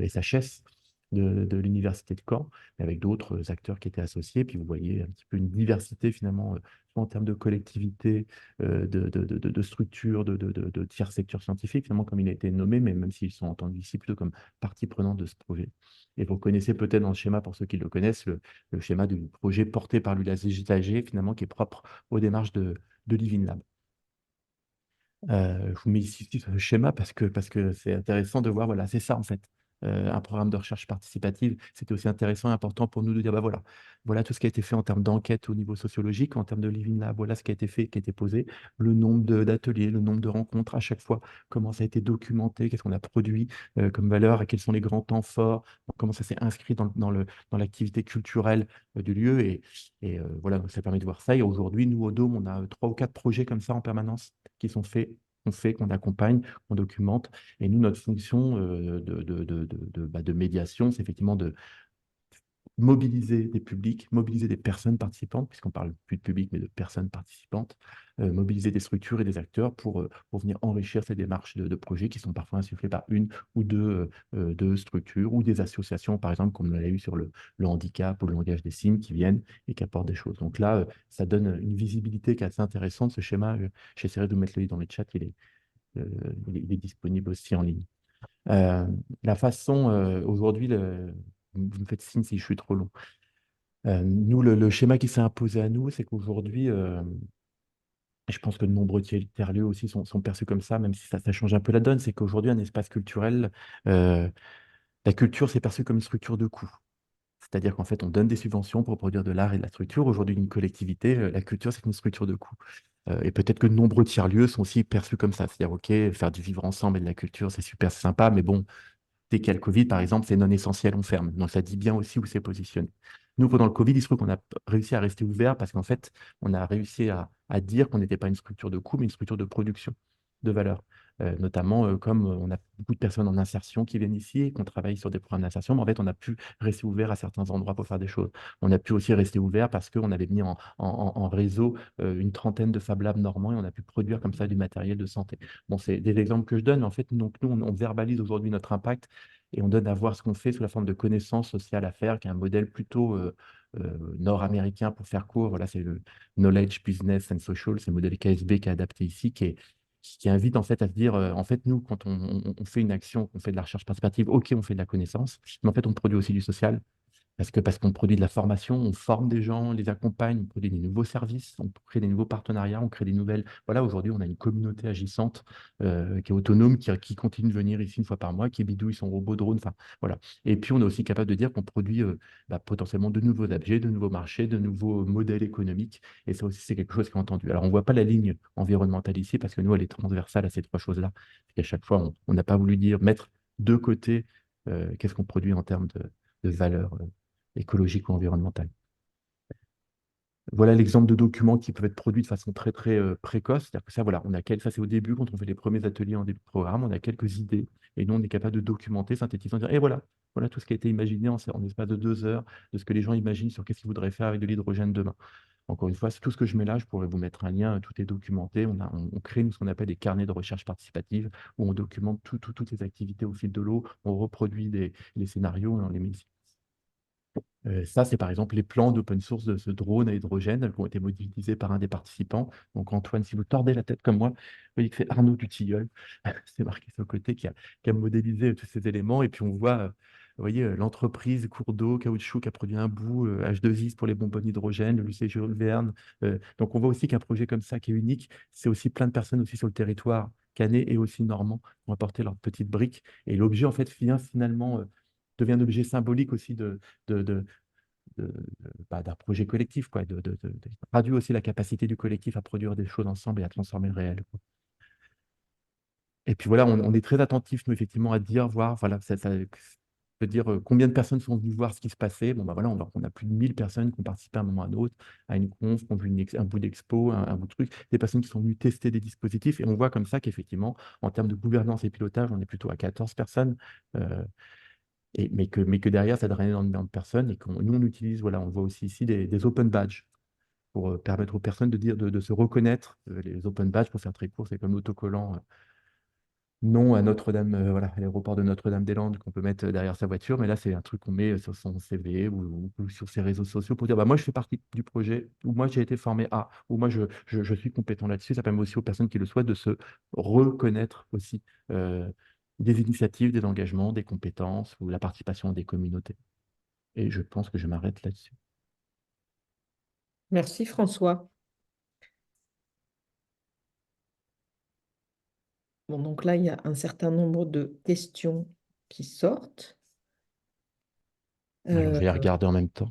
SHS de l'université de Caen, mais avec d'autres acteurs qui étaient associés. Puis vous voyez un petit peu une diversité finalement, soit en termes de collectivité, de structures, de tiers secteurs scientifiques, finalement comme il a été nommé, mais même s'ils sont entendus ici plutôt comme partie prenante de ce projet. Et vous connaissez peut-être dans le schéma, pour ceux qui le connaissent, le schéma du projet porté par l'USAG, finalement, qui est propre aux démarches de Living Lab. Je vous mets ici ce schéma parce que c'est intéressant de voir, voilà, c'est ça en fait. Un programme de recherche participative, c'était aussi intéressant et important pour nous de dire, bah voilà tout ce qui a été fait en termes d'enquête au niveau sociologique, en termes de Living Lab, voilà ce qui a été fait, qui a été posé, le nombre d'ateliers, le nombre de rencontres à chaque fois, comment ça a été documenté, qu'est-ce qu'on a produit comme valeur, et quels sont les grands temps forts, comment ça s'est inscrit dans l'activité culturelle du lieu. Et voilà, donc ça permet de voir ça. Et aujourd'hui, nous, au Dôme, on a 3 ou 4 projets comme ça en permanence qui sont faits, qu'on accompagne, qu'on documente. Et nous, notre fonction de médiation, c'est effectivement de mobiliser des publics, mobiliser des personnes participantes, puisqu'on parle plus de public, mais de personnes participantes, mobiliser des structures et des acteurs pour venir enrichir ces démarches de projets qui sont parfois insufflées par une ou deux structures ou des associations, par exemple, comme on l'a eu sur le handicap ou le langage des signes, qui viennent et qui apportent des choses. Donc là, ça donne une visibilité qui est assez intéressante, ce schéma. J'essaierai de vous mettre le lien dans le chat, il est disponible aussi en ligne. La façon, aujourd'hui, vous me faites signe si je suis trop long. Nous, le schéma qui s'est imposé à nous, c'est qu'aujourd'hui, et je pense que de nombreux tiers-lieux aussi sont perçus comme ça, même si ça change un peu la donne, c'est qu'aujourd'hui, un espace culturel, la culture, c'est perçu comme une structure de coût. C'est-à-dire qu'en fait, on donne des subventions pour produire de l'art et de la structure. Aujourd'hui, une collectivité, la culture, c'est une structure de coût. Et peut-être que de nombreux tiers-lieux sont aussi perçus comme ça. C'est-à-dire, OK, faire du vivre ensemble et de la culture, c'est super sympa, mais bon, dès qu'il y a le Covid, par exemple, c'est non essentiel, on ferme. Donc, ça dit bien aussi où c'est positionné. Nous, pendant le Covid, il se trouve qu'on a réussi à rester ouvert parce qu'en fait, on a réussi à dire qu'on n'était pas une structure de coût, mais une structure de production de valeur. notamment comme on a beaucoup de personnes en insertion qui viennent ici et qu'on travaille sur des programmes d'insertion, mais en fait, on a pu rester ouvert à certains endroits pour faire des choses. On a pu aussi rester ouvert parce qu'on avait mis en réseau une trentaine de Fab Labs normands et on a pu produire comme ça du matériel de santé. Bon, c'est des exemples que je donne, mais en fait, donc, nous, on verbalise aujourd'hui notre impact et on donne à voir ce qu'on fait sous la forme de connaissances sociales à faire, qui est un modèle plutôt nord-américain pour faire court. Voilà, c'est le Knowledge, Business and Social, c'est le modèle KSB qui est adapté ici, qui invite en fait à se dire, en fait, nous, quand on fait une action, on fait de la recherche participative, OK, on fait de la connaissance, mais en fait, on produit aussi du social. Parce qu'on produit de la formation, on forme des gens, on les accompagne, on produit des nouveaux services, on crée des nouveaux partenariats, on crée des nouvelles. Voilà, aujourd'hui, on a une communauté agissante qui est autonome, qui continue de venir ici une fois par mois, qui bidouille son robot drone. Enfin, voilà. Et puis, on est aussi capable de dire qu'on produit potentiellement de nouveaux objets, de nouveaux marchés, de nouveaux modèles économiques. Et ça aussi, c'est quelque chose qui est entendu. Alors, on ne voit pas la ligne environnementale ici parce que nous, elle est transversale à ces trois choses-là. Et à chaque fois, on n'a pas voulu dire mettre de côté qu'est-ce qu'on produit en termes de valeur écologique ou environnementale. Voilà l'exemple de documents qui peuvent être produits de façon très, très précoce. C'est-à-dire que ça, voilà, ça c'est au début, quand on fait les premiers ateliers en début de programme, on a quelques idées et nous, on est capable de documenter, synthétiser, dire, et voilà tout ce qui a été imaginé en espace de 2 heures, de ce que les gens imaginent sur qu'est-ce qu'ils voudraient faire avec de l'hydrogène demain. Encore une fois, c'est tout ce que je mets là, je pourrais vous mettre un lien, tout est documenté. On crée ce qu'on appelle des carnets de recherche participative où on documente toutes les activités au fil de l'eau, on reproduit les scénarios et on les met ici. Ça, c'est par exemple les plans d'open source de ce drone à hydrogène qui ont été modélisés par un des participants. Donc Antoine, si vous tordez la tête comme moi, vous voyez que c'est Arnaud Dutilleul, c'est marqué sur le côté, qui a modélisé tous ces éléments. Et puis on voit, vous voyez, l'entreprise Cours d'eau, Caoutchouc, qui a produit un bout, H2IS pour les bonbonnes d'hydrogène, le lycée Jules Verne. Donc on voit aussi qu'un projet comme ça qui est unique, c'est aussi plein de personnes aussi sur le territoire canet et aussi normand qui ont apporté leurs petites briques. Et l'objet, en fait, finalement, devient un objet symbolique aussi de, d'un projet collectif, quoi, traduit aussi la capacité du collectif à produire des choses ensemble et à transformer le réel, quoi. Et puis voilà, on est très attentif, nous, effectivement, à dire, voir, voilà, ça veut dire combien de personnes sont venues voir ce qui se passait. Bon, bah voilà, on a plus de 1000 personnes qui ont participé à un moment ou à un autre, à une conf, qui ont vu un bout d'expo, un bout de truc, des personnes qui sont venues tester des dispositifs, et on voit comme ça qu'effectivement, en termes de gouvernance et pilotage, on est plutôt à 14 personnes. Mais que derrière, ça draine énormément de personnes et nous, on utilise, voilà, on voit aussi ici des open badges pour permettre aux personnes de se reconnaître. Les open badges, pour faire très court, c'est comme l'autocollant non à Notre-Dame, voilà, à l'aéroport de Notre-Dame-des-Landes qu'on peut mettre derrière sa voiture. Mais là, c'est un truc qu'on met sur son CV ou sur ses réseaux sociaux pour dire, bah, moi, je fais partie du projet, ou moi, j'ai été formé à, ou moi, je suis compétent là-dessus. Ça permet aussi aux personnes qui le souhaitent de se reconnaître aussi des initiatives, des engagements, des compétences ou la participation des communautés. Et je pense que je m'arrête là-dessus. Merci François. Bon, donc là, il y a un certain nombre de questions qui sortent. Alors, je vais les regarder en même temps.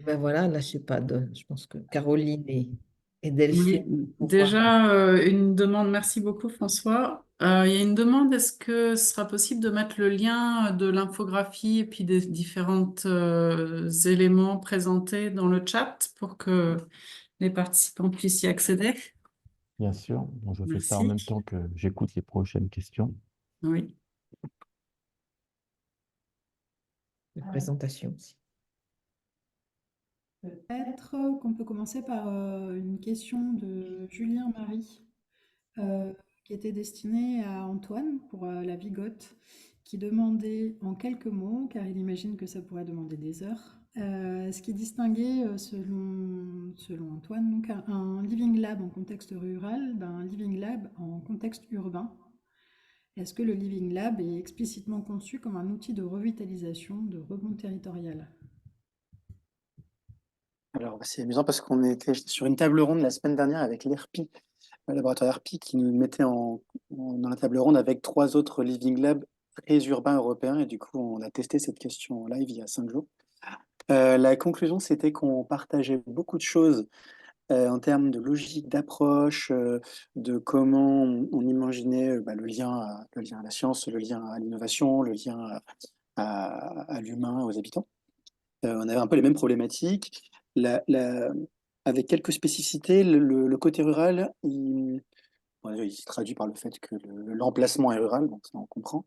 Ben voilà, là, je sais pas, je pense que Caroline et Delphine Oui, vont voir. déjà, une demande, merci beaucoup François. Il y a une demande, est-ce que ce sera possible de mettre le lien de l'infographie et puis des différents éléments présentés dans le chat pour que les participants puissent y accéder? Bien sûr. Donc, je fais ça en Merci. même temps que j'écoute les prochaines questions. Oui. La présentation aussi. Peut-être qu'on peut commencer par une question de Julien Marie, qui était destinée à Antoine pour la Vigotte, qui demandait en quelques mots, car il imagine que ça pourrait demander des heures, ce qui distinguait, selon Antoine, donc un living lab en contexte rural d'un living lab en contexte urbain. Est-ce que le living lab est explicitement conçu comme un outil de revitalisation, de rebond territorial? Alors, c'est amusant parce qu'on était sur une table ronde la semaine dernière avec l'ERPI, le laboratoire ERPI, qui nous mettait dans la table ronde avec 3 autres Living Labs très urbains européens. Et du coup, on a testé cette question en live il y a 5 jours. La conclusion, c'était qu'on partageait beaucoup de choses en termes de logique d'approche, de comment on imaginait le lien à la science, le lien à l'innovation, le lien à l'humain, aux habitants. On avait un peu les mêmes problématiques. Avec quelques spécificités, le côté rural, Bon, il se traduit par le fait que l'emplacement est rural, donc ça on comprend.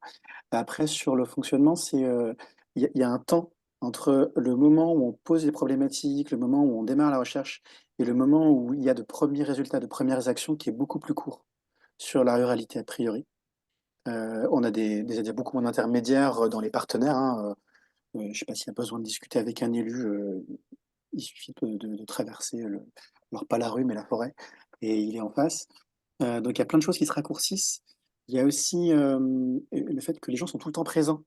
Après, sur le fonctionnement, il y a un temps entre le moment où on pose les problématiques, le moment où on démarre la recherche et le moment où il y a de premiers résultats, de premières actions qui est beaucoup plus court sur la ruralité a priori. On a beaucoup moins d'intermédiaires dans les partenaires, hein. Je ne sais pas s'il y a besoin de discuter avec un élu, il suffit de traverser alors pas la rue, mais la forêt, et il est en face. Donc il y a plein de choses qui se raccourcissent. Il y a aussi le fait que les gens sont tout le temps présents,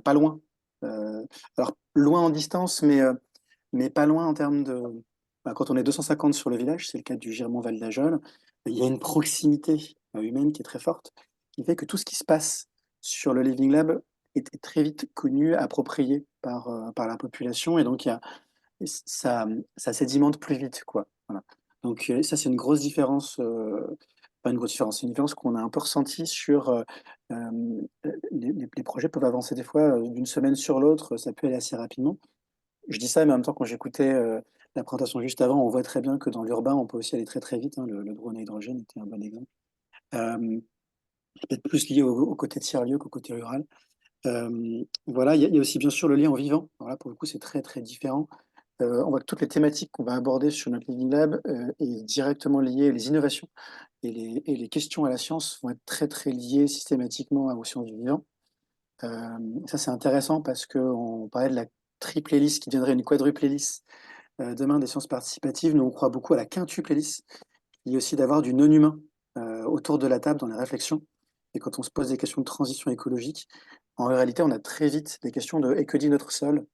pas loin. Alors loin en distance, mais pas loin en termes de. Quand on est 250 sur le village, c'est le cas du Girmont-Val d'Ajol, il y a une proximité humaine qui est très forte, qui fait que tout ce qui se passe sur le Living Lab est très vite connu, approprié par la population, et donc ça sédimente plus vite, quoi. Voilà. Donc ça, c'est une grosse différence, pas une grosse différence, c'est une différence qu'on a un peu ressentie sur les projets peuvent avancer des fois d'une semaine sur l'autre, ça peut aller assez rapidement. Je dis ça, mais en même temps, quand j'écoutais la présentation juste avant, on voit très bien que dans l'urbain, on peut aussi aller très très vite, hein. Le drone à hydrogène était un bon exemple. C'est peut-être plus lié au côté tiers-lieu qu'au côté rural. Voilà, il y a aussi bien sûr le lien au vivant. Alors là, pour le coup, c'est très très différent. On voit que toutes les thématiques qu'on va aborder sur notre Living Lab est directement liées, les innovations et les questions à la science vont être très très liées systématiquement aux sciences du vivant. Ça, c'est intéressant parce qu'on parlait de la triple hélice qui deviendrait une quadruple hélice demain des sciences participatives. Nous, on croit beaucoup à la quintuple hélice, qui est aussi d'avoir du non-humain autour de la table dans les réflexions. Et quand on se pose des questions de transition écologique, en réalité, on a très vite des questions de et que dit notre sol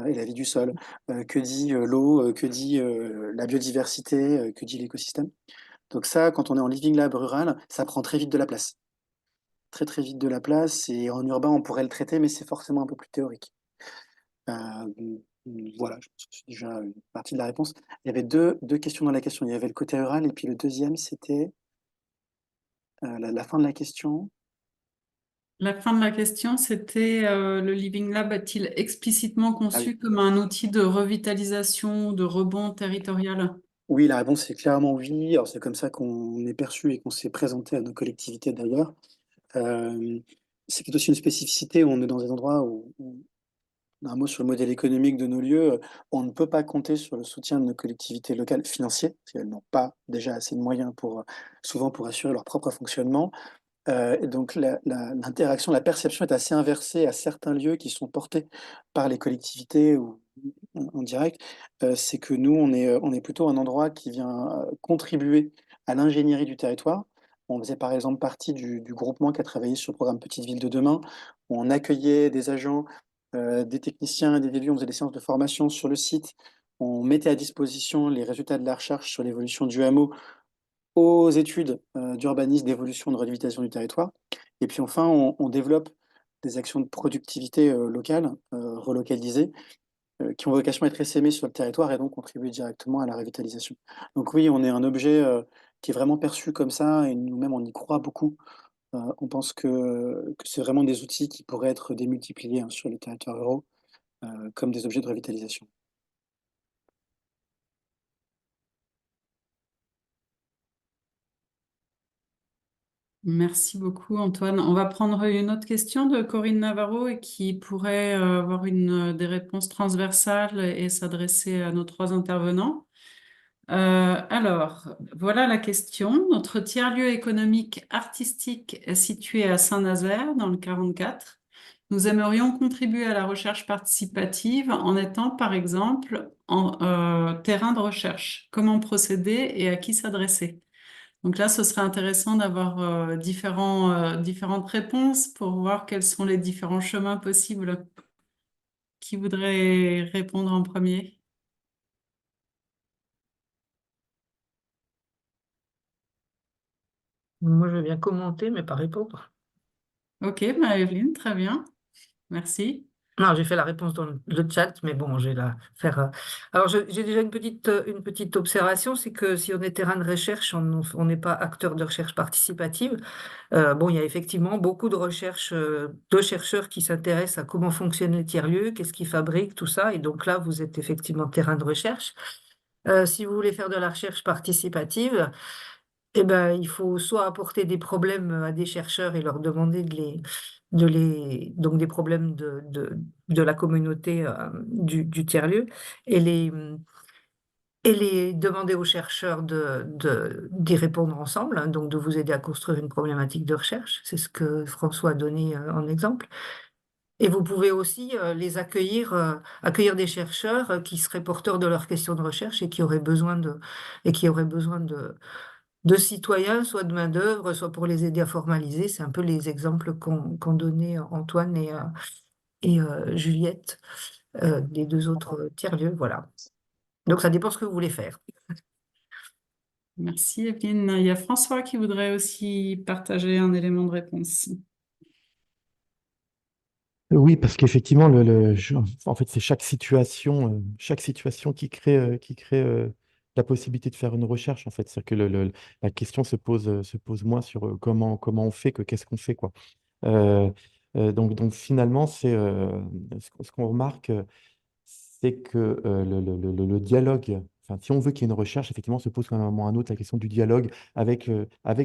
et la vie du sol, que dit l'eau, que dit la biodiversité, que dit l'écosystème. Donc ça, quand on est en living lab rural, ça prend très vite de la place. Très très vite de la place, et en urbain, on pourrait le traiter, mais c'est forcément un peu plus théorique. Voilà, je pense que c'est déjà une partie de la réponse. Il y avait deux questions dans la question. Il y avait le côté rural, et puis le deuxième, c'était la fin de la question. La fin de la question, c'était le Living Lab est-il explicitement Ah oui. conçu comme un outil de revitalisation, de rebond territorial? Oui, la réponse est clairement oui. Alors c'est comme ça qu'on est perçu et qu'on s'est présenté à nos collectivités d'ailleurs. Euh, c'est peut-être aussi une spécificité où on est dans des endroits où un mot sur le modèle économique de nos lieux, on ne peut pas compter sur le soutien de nos collectivités locales financiers, parce qu'elles n'ont pas déjà assez de moyens souvent pour assurer leur propre fonctionnement. Et donc l'interaction, la perception est assez inversée à certains lieux qui sont portés par les collectivités ou en direct. C'est que nous, on est plutôt un endroit qui vient contribuer à l'ingénierie du territoire. On faisait par exemple partie du groupement qui a travaillé sur le programme Petite Ville de demain, où on accueillait des agents, des techniciens, des élus, on faisait des séances de formation sur le site. On mettait à disposition les résultats de la recherche sur l'évolution du hameau aux études d'urbanisme, d'évolution, de revitalisation du territoire. Et puis enfin, on développe des actions de productivité locale, relocalisées, qui ont vocation à être essaimées sur le territoire et donc contribuer directement à la revitalisation. Donc oui, on est un objet qui est vraiment perçu comme ça et nous-mêmes, on y croit beaucoup. On pense que c'est vraiment des outils qui pourraient être démultipliés hein, sur les territoires ruraux comme des objets de revitalisation. Merci beaucoup, Antoine. On va prendre une autre question de Corinne Navarro et qui pourrait avoir des réponses transversales et s'adresser à nos trois intervenants. Alors, voilà la question. Notre tiers-lieu économique artistique est situé à Saint-Nazaire, dans le 44. Nous aimerions contribuer à la recherche participative en étant, par exemple, en terrain de recherche. Comment procéder et à qui s'adresser? Donc là, ce serait intéressant d'avoir différentes réponses pour voir quels sont les différents chemins possibles. Qui voudrait répondre en premier? Moi, je veux bien commenter, mais pas répondre. Ok, Marie-Evelyne, très bien. Merci. Non, j'ai fait la réponse dans le chat, mais bon, je vais la faire. Alors, j'ai déjà une petite observation, c'est que si on est terrain de recherche, on n'est pas acteur de recherche participative. Bon, il y a effectivement beaucoup de recherches, de chercheurs qui s'intéressent à comment fonctionnent les tiers-lieux, qu'est-ce qu'ils fabriquent, tout ça. Et donc là, vous êtes effectivement terrain de recherche. Si vous voulez faire de la recherche participative, eh ben, il faut soit apporter des problèmes à des chercheurs et leur demander donc des problèmes de la communauté du tiers-lieu, et les demander aux chercheurs d'y répondre ensemble, hein, donc de vous aider à construire une problématique de recherche. C'est ce que François a donné en exemple. Et vous pouvez aussi accueillir des chercheurs qui seraient porteurs de leurs questions de recherche et qui auraient besoin de citoyens, soit de main-d'œuvre, soit pour les aider à formaliser. C'est un peu les exemples qu'ont donné Antoine et Juliette, les deux autres tiers-lieux. Voilà. Donc ça dépend ce que vous voulez faire. Merci, Evelyne. Il y a François qui voudrait aussi partager un élément de réponse. Oui, parce qu'effectivement, en fait, c'est chaque situation qui crée la possibilité de faire une recherche. En fait, c'est que la question se pose moins sur comment on fait que qu'est-ce qu'on fait, quoi. Euh, donc finalement, ce qu'on remarque, c'est que le dialogue, enfin, si on veut qu'il y ait une recherche, effectivement, se pose quand même à un moment ou à un autre la question du dialogue avec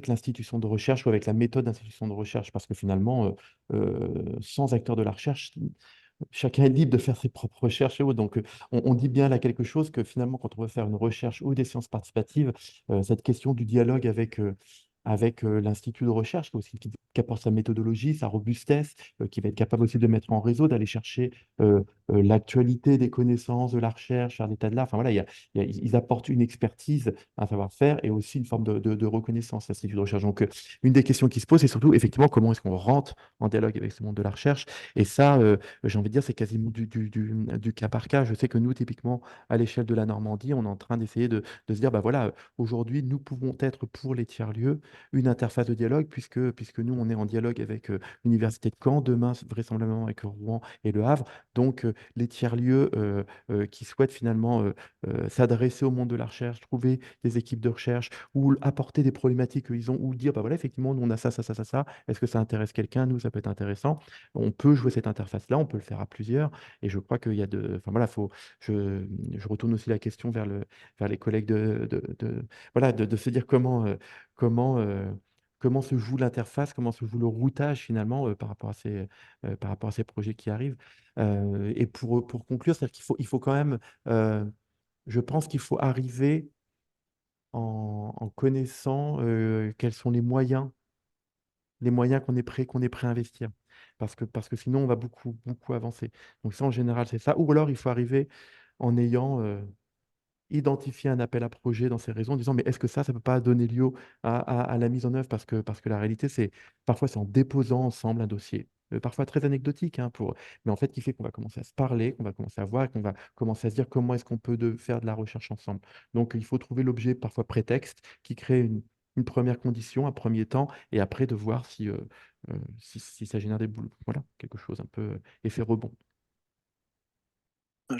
l'institution de recherche ou avec la méthode d'institution de recherche, parce que finalement, sans acteurs de la recherche, chacun est libre de faire ses propres recherches et autres. Donc, on dit bien là quelque chose que finalement, quand on veut faire une recherche ou des sciences participatives, cette question du dialogue avec l'institut de recherche, qui apporte sa méthodologie, sa robustesse, qui va être capable aussi de mettre en réseau, d'aller chercher l'actualité des connaissances de la recherche, faire l'état de l'art. Enfin voilà, ils apportent une expertise, un savoir-faire et aussi une forme de reconnaissance, l'institut de recherche. Donc, une des questions qui se pose, c'est surtout effectivement comment est-ce qu'on rentre en dialogue avec ce monde de la recherche. Et ça, j'ai envie de dire, c'est quasiment du cas par cas. Je sais que nous, typiquement, à l'échelle de la Normandie, on est en train d'essayer de se dire, bah voilà, aujourd'hui, nous pouvons être pour les tiers-lieux une interface de dialogue, puisque nous, on est en dialogue avec l'Université de Caen, demain, vraisemblablement avec Rouen et Le Havre. Donc, les tiers-lieux qui souhaitent finalement s'adresser au monde de la recherche, trouver des équipes de recherche ou apporter des problématiques qu'ils ont, ou dire, bah voilà, effectivement, nous, on a ça, ça, ça, ça, ça. Est-ce que ça intéresse quelqu'un? Nous, ça peut être intéressant. On peut jouer cette interface-là, on peut le faire à plusieurs. Et je crois qu'il y a enfin voilà, je retourne aussi la question vers les collègues voilà, de se dire comment, comment se joue l'interface, comment se joue le routage finalement par rapport à ces projets qui arrivent. Et pour conclure, c'est-à-dire il faut quand même, je pense qu'il faut arriver en connaissant quels sont les moyens qu'on est prêt à investir. Parce que sinon, on va beaucoup avancer. Donc ça, en général, c'est ça. Ou alors, il faut arriver en ayant identifié un appel à projet dans ces réseaux, en disant, mais est-ce que ça ne peut pas donner lieu à la mise en œuvre? Parce que la réalité, parfois, c'est en déposant ensemble un dossier. Parfois très anecdotique, hein, mais en fait, qui fait qu'on va commencer à se parler, qu'on va commencer à voir, qu'on va commencer à se dire comment est-ce qu'on peut faire de la recherche ensemble. Donc, il faut trouver l'objet, parfois prétexte, qui crée une première condition, un premier temps, et après de voir si ça génère des boules. Voilà, quelque chose un peu effet rebond. Ah,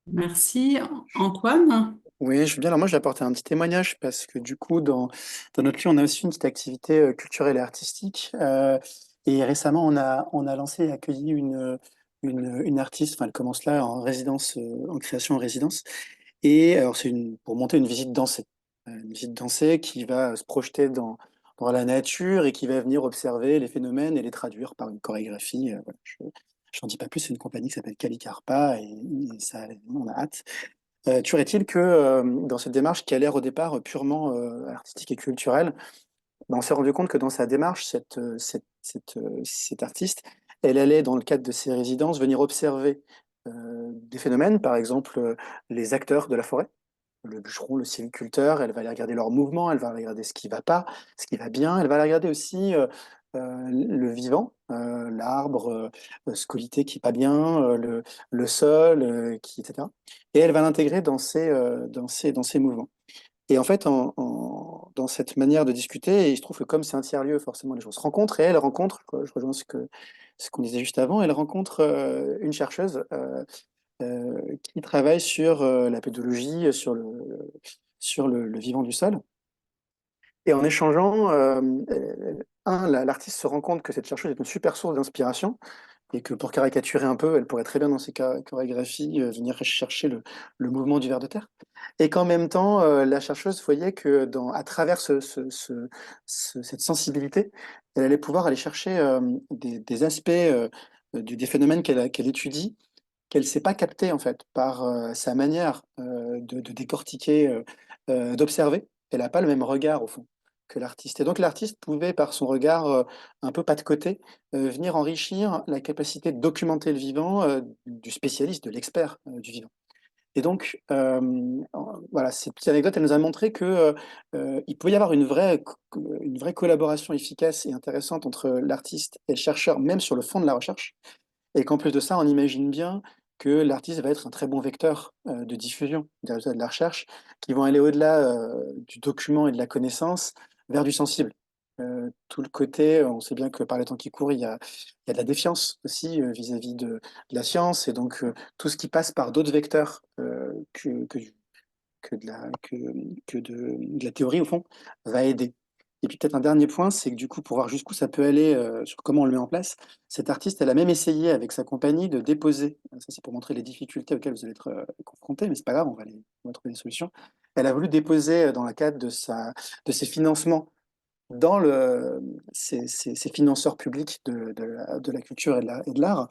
Merci. Antoine? Oui, je veux bien. Alors moi, je vais apporter un petit témoignage parce que du coup, dans notre lieu, on a aussi une petite activité culturelle et artistique. Et récemment, on a lancé et accueilli une artiste. Enfin, elle commence là en résidence, en création en résidence. Et alors, pour monter une visite dansée. Une visite dansée qui va se projeter dans la nature et qui va venir observer les phénomènes et les traduire par une chorégraphie. Voilà, je n'en dis pas plus, c'est une compagnie qui s'appelle Calicarpa et ça, on a hâte. Toujours est-il que dans cette démarche qui a l'air au départ purement artistique et culturelle, ben, on s'est rendu compte que dans sa démarche, cette artiste, elle allait, dans le cadre de ses résidences, venir observer des phénomènes, par exemple les acteurs de la forêt, le bûcheron, le sylviculteur, elle va aller regarder leurs mouvements, elle va aller regarder ce qui va pas, ce qui va bien, elle va aller regarder aussi le vivant, l'arbre scolité qui est pas bien, le sol, etc. Et elle va l'intégrer dans ses mouvements. Et en fait, dans cette manière de discuter, il se trouve que comme c'est un tiers-lieu, forcément les gens se rencontrent, et elle rencontre, quoi, je rejoins ce qu'on disait juste avant, elle rencontre une chercheuse qui travaille sur la pédologie, le vivant du sol. Et en échangeant, l'artiste se rend compte que cette chercheuse est une super source d'inspiration, et que pour caricaturer un peu, elle pourrait très bien dans ses chorégraphies venir chercher le mouvement du ver de terre. Et qu'en même temps, la chercheuse voyait que à travers cette sensibilité, elle allait pouvoir aller chercher des aspects des phénomènes qu'elle étudie, qu'elle ne sait pas capter en fait par sa manière de décortiquer, d'observer. Elle n'a pas le même regard au fond que l'artiste. Et donc l'artiste pouvait, par son regard un peu pas de côté, venir enrichir la capacité de documenter le vivant du spécialiste, de l'expert du vivant. Et donc, voilà, cette petite anecdote, elle nous a montré que il pouvait y avoir une vraie collaboration efficace et intéressante entre l'artiste et le chercheur, même sur le fond de la recherche. Et qu'en plus de ça, on imagine bien que l'artiste va être un très bon vecteur de diffusion des résultats de la recherche, qui vont aller au-delà du document et de la connaissance vers du sensible. Tout le côté, on sait bien que par les temps qui courent, il y a de la défiance aussi vis-à-vis de la science, et donc tout ce qui passe par d'autres vecteurs que de la théorie, au fond, va aider. Et puis peut-être un dernier point, c'est que du coup, pour voir jusqu'où ça peut aller sur comment on le met en place, cette artiste, elle a même essayé avec sa compagnie de déposer, ça c'est pour montrer les difficultés auxquelles vous allez être confrontés, mais c'est pas grave, on va trouver des solutions. Elle a voulu déposer dans le cadre de ses financements dans ces financeurs publics de la culture et de l'art,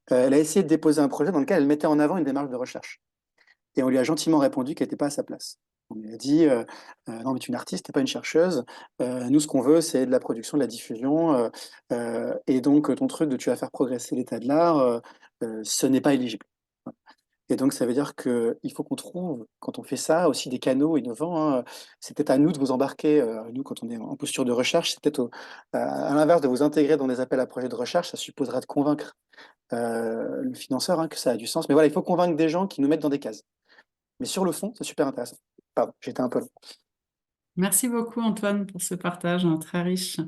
elle a essayé de déposer un projet dans lequel elle mettait en avant une démarche de recherche. Et on lui a gentiment répondu qu'elle n'était pas à sa place. On lui a dit non, mais tu es une artiste, tu n'es pas une chercheuse. Nous, ce qu'on veut, c'est de la production, de la diffusion. Et donc, ton truc de tu vas faire progresser l'état de l'art, ce n'est pas éligible. Et donc, ça veut dire qu'il faut qu'on trouve, quand on fait ça, aussi des canaux innovants, hein. C'est peut-être à nous de vous embarquer, nous, quand on est en posture de recherche, c'est peut-être à l'inverse de vous intégrer dans des appels à projets de recherche, ça supposera de convaincre le financeur que ça a du sens. Mais voilà, il faut convaincre des gens qui nous mettent dans des cases. Mais sur le fond, c'est super intéressant. Pardon, j'étais un peu long. Merci beaucoup, Antoine, pour ce partage très riche.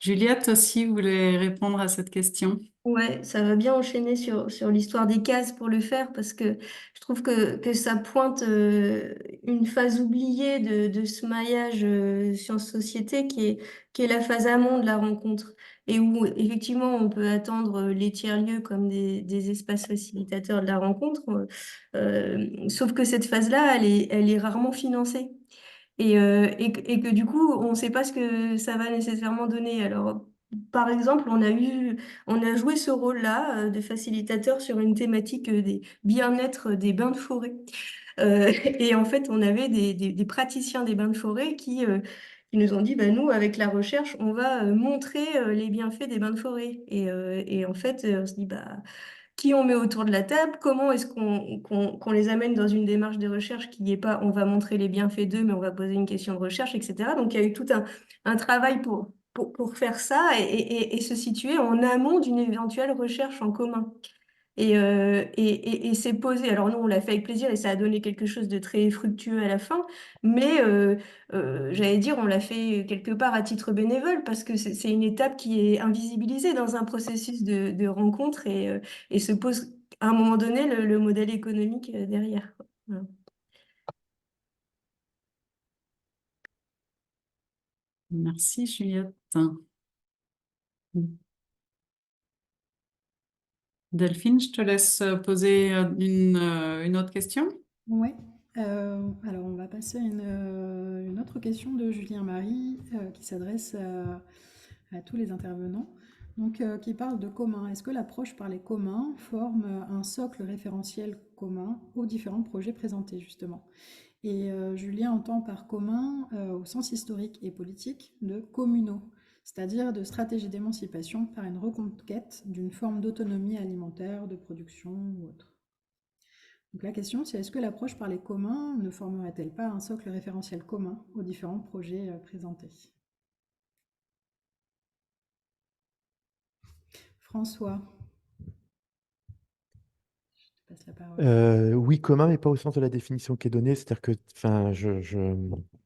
Juliette aussi voulait répondre à cette question. Ouais, ça va bien enchaîner sur l'histoire des cases pour le faire parce que je trouve que ça pointe une phase oubliée de ce maillage science-société qui est la phase amont de la rencontre et où effectivement on peut attendre les tiers-lieux comme des espaces facilitateurs de la rencontre, sauf que cette phase-là, elle est rarement financée. Et que du coup, on ne sait pas ce que ça va nécessairement donner. Alors, par exemple, on a joué ce rôle-là de facilitateur sur une thématique des bien-être des bains de forêt. Et en fait, on avait des praticiens des bains de forêt qui nous ont dit, bah, nous, avec la recherche, on va montrer les bienfaits des bains de forêt. Et en fait, on se dit, bah, qui on met autour de la table, comment est-ce qu'on les amène dans une démarche de recherche qui n'est pas on va montrer les bienfaits d'eux, mais on va poser une question de recherche, etc. Donc il y a eu tout un travail pour faire ça et se situer en amont d'une éventuelle recherche en commun. Et c'est posé. Alors nous, on l'a fait avec plaisir et ça a donné quelque chose de très fructueux à la fin. Mais j'allais dire, on l'a fait quelque part à titre bénévole parce que c'est une étape qui est invisibilisée dans un processus de rencontre et se pose à un moment donné le modèle économique derrière, quoi. Voilà. Merci, Juliette. Delphine, je te laisse poser une autre question. Ouais. Alors, on va passer à une autre question de Julien Marie qui s'adresse à tous les intervenants. Donc, qui parle de commun. Est-ce que l'approche par les communs forme un socle référentiel commun aux différents projets présentés, justement? Et Julien entend par commun, au sens historique et politique, de communaux, c'est-à-dire de stratégie d'émancipation par une reconquête d'une forme d'autonomie alimentaire, de production ou autre. Donc la question, c'est est-ce que l'approche par les communs ne formerait-elle pas un socle référentiel commun aux différents projets présentés? François, je te passe la parole. Oui, commun, mais pas au sens de la définition qui est donnée. C'est-à-dire que, enfin,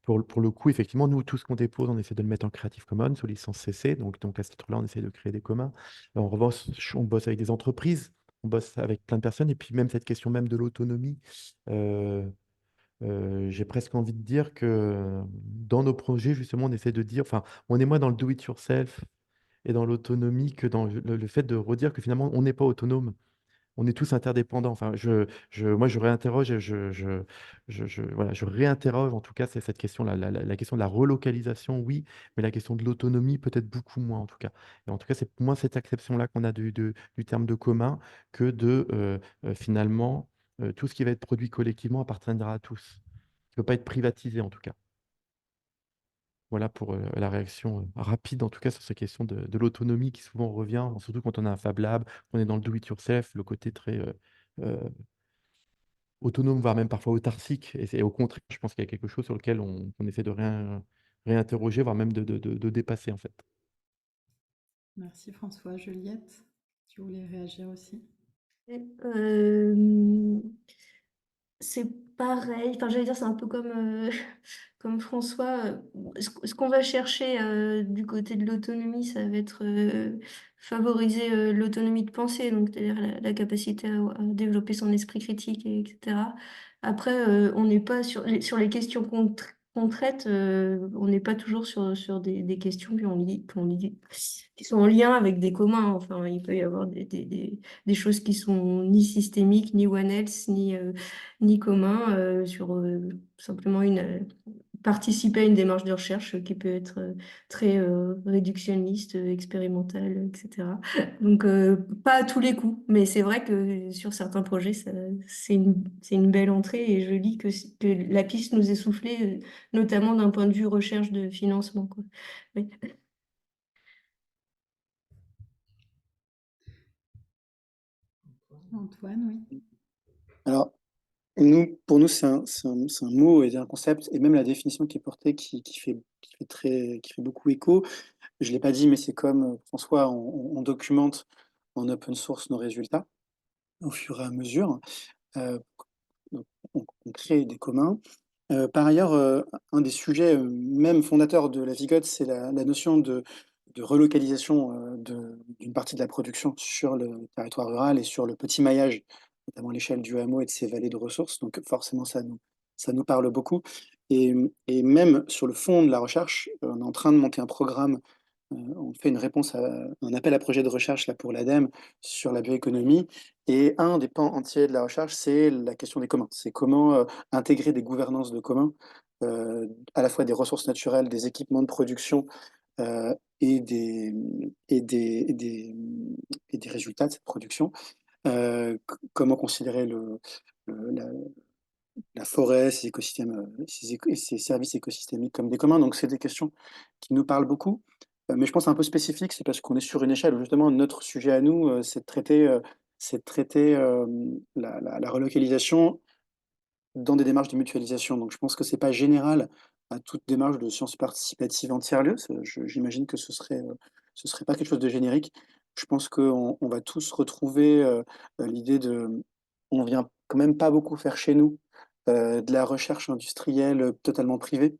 pour le coup, effectivement, nous, tout ce qu'on dépose, on essaie de le mettre en Creative Commons, sous licence CC. Donc à ce titre-là, on essaie de créer des communs. En revanche, on bosse avec des entreprises, on bosse avec plein de personnes. Et puis même cette question même de l'autonomie, euh, j'ai presque envie de dire que dans nos projets, justement, on essaie de dire, enfin, on est moins dans le do it yourself et dans l'autonomie que dans le fait de redire que finalement, on n'est pas autonome. On est tous interdépendants. Enfin, moi, je réinterroge, voilà, je réinterroge en tout cas cette question-là. La question de la relocalisation, oui, mais la question de l'autonomie, peut-être beaucoup moins en tout cas. Et en tout cas, c'est moins cette acception-là qu'on a du terme de commun que de finalement tout ce qui va être produit collectivement appartiendra à tous. Il ne peut pas être privatisé en tout cas. Voilà pour la réaction rapide, en tout cas, sur ces questions de l'autonomie qui souvent revient, surtout quand on a un Fab Lab, on est dans le do-it-yourself, le côté très euh, autonome, voire même parfois autarcique. Et au contraire, je pense qu'il y a quelque chose sur lequel on essaie de réinterroger, voire même de dépasser, en fait. Merci François. Juliette, tu voulais réagir aussi? Euh, c'est pareil, enfin j'allais dire c'est un peu comme, comme François. Ce qu'on va chercher du côté de l'autonomie, ça va être favoriser l'autonomie de pensée, donc c'est-à-dire la capacité à développer son esprit critique, etc. Après, on n'est pas sur les questions qu'on traite, on n'est pas toujours sur des questions qui sont en lien avec des communs. Enfin, il peut y avoir des choses qui sont ni systémiques, ni one else, ni communs, sur simplement participer à une démarche de recherche qui peut être très réductionniste, expérimentale, etc. Donc, pas à tous les coups, mais c'est vrai que sur certains projets, c'est une belle entrée et je lis que la piste nous est soufflée, notamment d'un point de vue recherche de financement, quoi. Oui. Antoine, oui. Alors, pour nous, c'est un mot et un concept, et même la définition qui est portée qui fait beaucoup écho. Je ne l'ai pas dit, mais c'est comme François, on documente en open source nos résultats au fur et à mesure. Euh, donc, on crée des communs. Par ailleurs, un des sujets même fondateurs de la Vigote, c'est la notion de relocalisation d'une partie de la production sur le territoire rural et sur le petit maillage, notamment à l'échelle du hameau et de ses vallées de ressources. Donc forcément, ça nous parle beaucoup. Et, et même sur le fond de la recherche, on est en train de monter un programme. On fait une réponse à un appel à projet de recherche là, pour l'ADEME sur la bioéconomie. Et un des pans entiers de la recherche, c'est la question des communs. C'est comment intégrer des gouvernances de communs, à la fois des ressources naturelles, des équipements de production euh, et, des, et des résultats de cette production. Comment considérer le- la, la forêt, ses écosystèmes, ses services écosystémiques comme des communs. Donc, c'est des questions qui nous parlent beaucoup. Mais je pense un peu spécifique, c'est parce qu'on est sur une échelle où justement notre sujet à nous, c'est de traiter la relocalisation dans des démarches de mutualisation. Donc, je pense que c'est pas général à toute démarche de sciences participatives en tiers-lieu. J'imagine que ce serait pas quelque chose de générique. Je pense qu'on va tous retrouver l'idée de, on vient quand même pas beaucoup faire chez nous de la recherche industrielle totalement privée.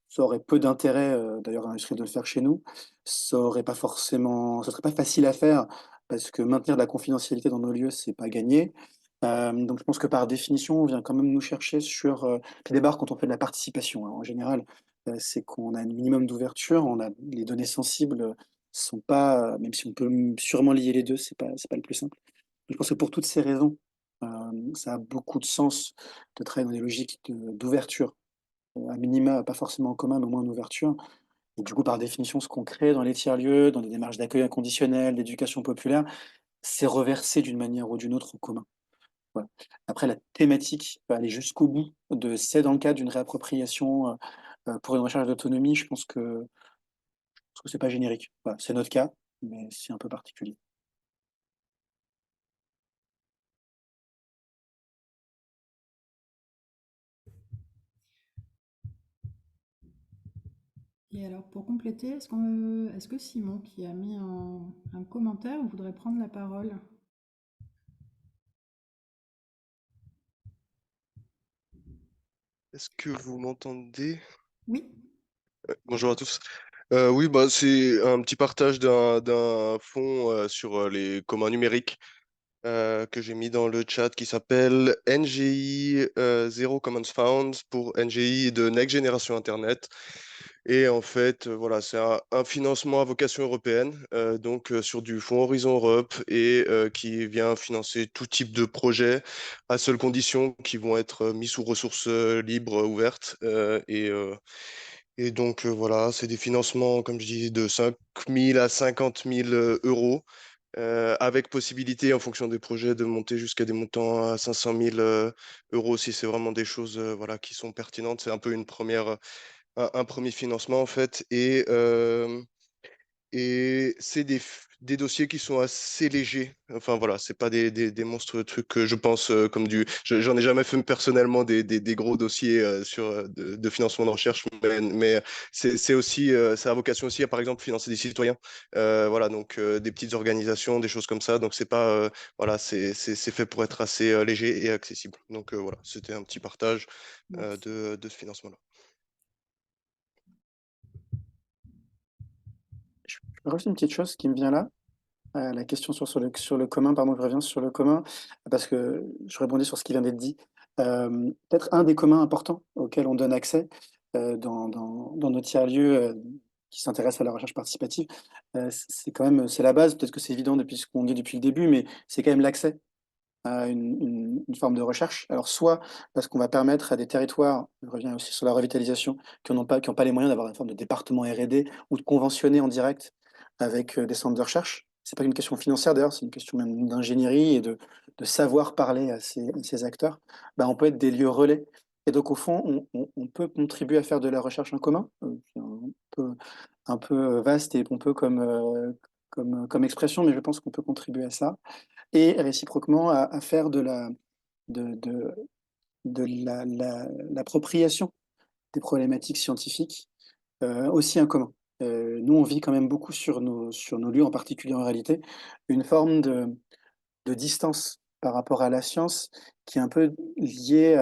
Ça aurait peu d'intérêt, d'ailleurs, à l'industrie de le faire chez nous. Ça serait pas facile à faire parce que maintenir de la confidentialité dans nos lieux, c'est pas gagné. Donc je pense que par définition, on vient quand même nous chercher sur. Puis d'abord, quand on fait de la participation, hein, en général, c'est qu'on a un minimum d'ouverture, on a les données sensibles sont pas, même si on peut sûrement lier les deux, c'est pas le plus simple. Je pense que pour toutes ces raisons, ça a beaucoup de sens de travailler dans des logiques d'ouverture, à minima, pas forcément en commun, mais au moins en ouverture. Et du coup, par définition, ce qu'on crée dans les tiers-lieux, dans des démarches d'accueil inconditionnel, d'éducation populaire, c'est reversé d'une manière ou d'une autre en commun. Voilà. Après, la thématique va aller jusqu'au bout de c'est dans le cadre d'une réappropriation pour une recherche d'autonomie. Je pense que c'est pas générique. Voilà, c'est notre cas, mais c'est un peu particulier. Et alors, pour compléter, est-ce que Simon, qui a mis un commentaire, voudrait prendre la parole? Est-ce que vous m'entendez? Oui. Bonjour à tous. Oui, bah, c'est un petit partage d'un fonds sur les communs numériques que j'ai mis dans le chat qui s'appelle NGI Zero Commons Found pour NGI de Next Generation Internet. Et en fait, voilà, c'est un financement à vocation européenne, donc sur du fonds Horizon Europe et qui vient financer tout type de projet à seule condition qu'ils vont être mis sous ressources libres, ouvertes. Et donc, voilà, c'est des financements, comme je dis, de 5 000 à 50 000 euros, avec possibilité, en fonction des projets, de monter jusqu'à des montants à 500 000 euros si c'est vraiment des choses voilà, qui sont pertinentes. C'est un peu un premier financement, en fait. Et c'est des dossiers qui sont assez légers. Enfin voilà, c'est pas des monstres trucs que je pense comme du. J'en ai jamais fait personnellement des gros dossiers de financement de recherche, mais c'est aussi, ça a vocation aussi à par exemple financer des citoyens. Voilà, donc des petites organisations, des choses comme ça. Donc c'est pas. Voilà, c'est fait pour être assez léger et accessible. Donc voilà, c'était un petit partage Merci. de ce financement-là. Je peux rajouter une petite chose qui me vient là. La question sur le commun, pardon, je reviens sur le commun, parce que je rebondis sur ce qui vient d'être dit. Peut-être un des communs importants auxquels on donne accès dans nos tiers-lieux qui s'intéressent à la recherche participative, c'est quand même, c'est la base, peut-être que c'est évident depuis ce qu'on dit depuis le début, mais c'est quand même l'accès à une forme de recherche. Alors, soit parce qu'on va permettre à des territoires, je reviens aussi sur la revitalisation, qui ont pas les moyens d'avoir une forme de département R&D ou de conventionner en direct avec des centres de recherche. C'est pas une question financière d'ailleurs, c'est une question même d'ingénierie et de savoir parler à ces acteurs. Ben, on peut être des lieux relais. Et donc, au fond, on peut contribuer à faire de la recherche en commun, c'est un peu vaste et pompeux comme expression, mais je pense qu'on peut contribuer à ça et réciproquement à faire de, de, de l'appropriation des problématiques scientifiques aussi en commun. Nous, on vit quand même beaucoup sur nos lieux, en particulier en réalité, une forme de distance par rapport à la science qui est un peu liée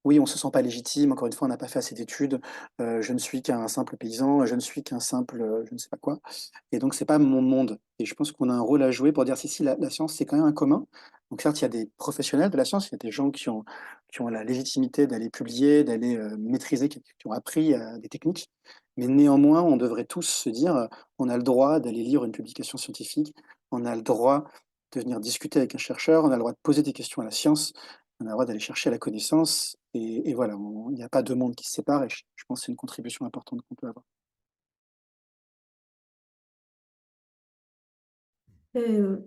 oui, on se sent pas légitime, encore une fois, on n'a pas fait assez d'études, je ne suis qu'un simple paysan, je ne suis qu'un simple je ne sais pas quoi. Et donc, c'est pas mon monde. Et je pense qu'on a un rôle à jouer pour dire si la science, c'est quand même un commun. Donc, certes, il y a des professionnels de la science, il y a des gens qui ont la légitimité d'aller publier, d'aller maîtriser, qui ont appris des techniques. Mais néanmoins, on devrait tous se dire, on a le droit d'aller lire une publication scientifique, on a le droit de venir discuter avec un chercheur, on a le droit de poser des questions à la science, on a le droit d'aller chercher la connaissance. Et voilà, il n'y a pas deux mondes qui se séparent. Et je pense que c'est une contribution importante qu'on peut avoir.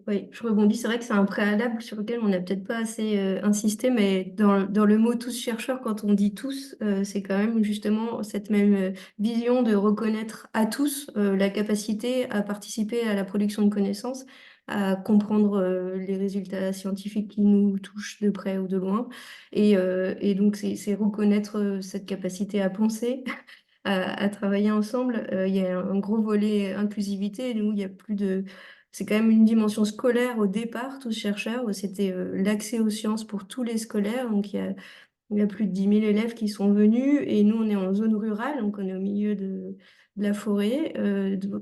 Oui, je rebondis. C'est vrai que c'est un préalable sur lequel on n'a peut-être pas assez insisté, mais dans le mot tous chercheurs, quand on dit tous, c'est quand même justement cette même vision de reconnaître à tous la capacité à participer à la production de connaissances, à comprendre les résultats scientifiques qui nous touchent de près ou de loin. Et donc, c'est reconnaître cette capacité à penser. À travailler ensemble. Il y a un gros volet inclusivité. Nous, il y a plus de... C'est quand même une dimension scolaire au départ, tous chercheurs, où c'était l'accès aux sciences pour tous les scolaires. Donc, il y a plus de 10 000 élèves qui sont venus et nous, on est en zone rurale, donc on est au milieu de la forêt,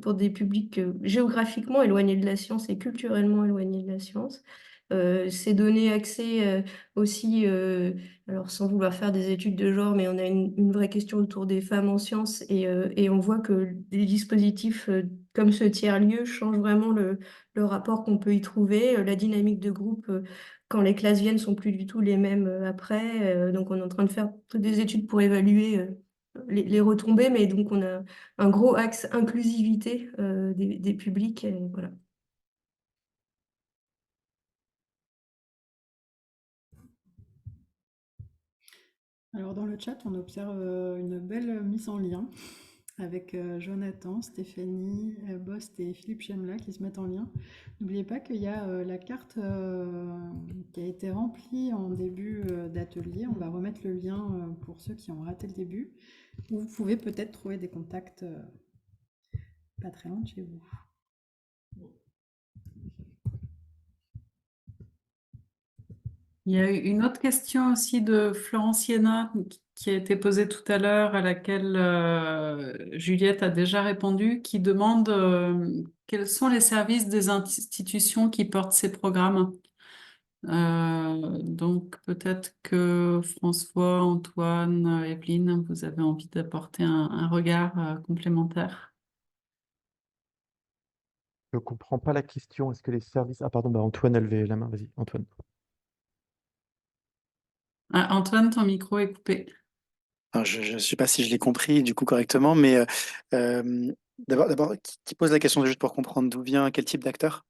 pour des publics géographiquement éloignés de la science et culturellement éloignés de la science. C'est donner accès aussi, alors sans vouloir faire des études de genre, mais on a une vraie question autour des femmes en sciences et on voit que des dispositifs comme ce tiers-lieu changent vraiment le rapport qu'on peut y trouver, la dynamique de groupe quand les classes viennent sont plus du tout les mêmes après. Donc, on est en train de faire toutes des études pour évaluer les retombées, mais donc on a un gros axe inclusivité des publics. Et voilà. Alors dans le chat, on observe une belle mise en lien avec Jonathan, Stéphanie Bost et Philippe Chemla qui se mettent en lien. N'oubliez pas qu'il y a la carte qui a été remplie en début d'atelier. On va remettre le lien pour ceux qui ont raté le début. Vous pouvez peut-être trouver des contacts pas très loin de chez vous. Il y a eu une autre question aussi de Florence Siena qui a été posée tout à l'heure, à laquelle Juliette a déjà répondu, qui demande quels sont les services des institutions qui portent ces programmes. Donc peut-être que François, Antoine, Evelyne, vous avez envie d'apporter un regard complémentaire. Je ne comprends pas la question. Est-ce que les services... Ah pardon, bah, Antoine a levé la main. Vas-y, Antoine. Ah, Antoine, ton micro est coupé. Alors, je ne sais pas si je l'ai compris du coup correctement, mais d'abord, qui pose la question juste pour comprendre d'où vient, quel type d'acteur?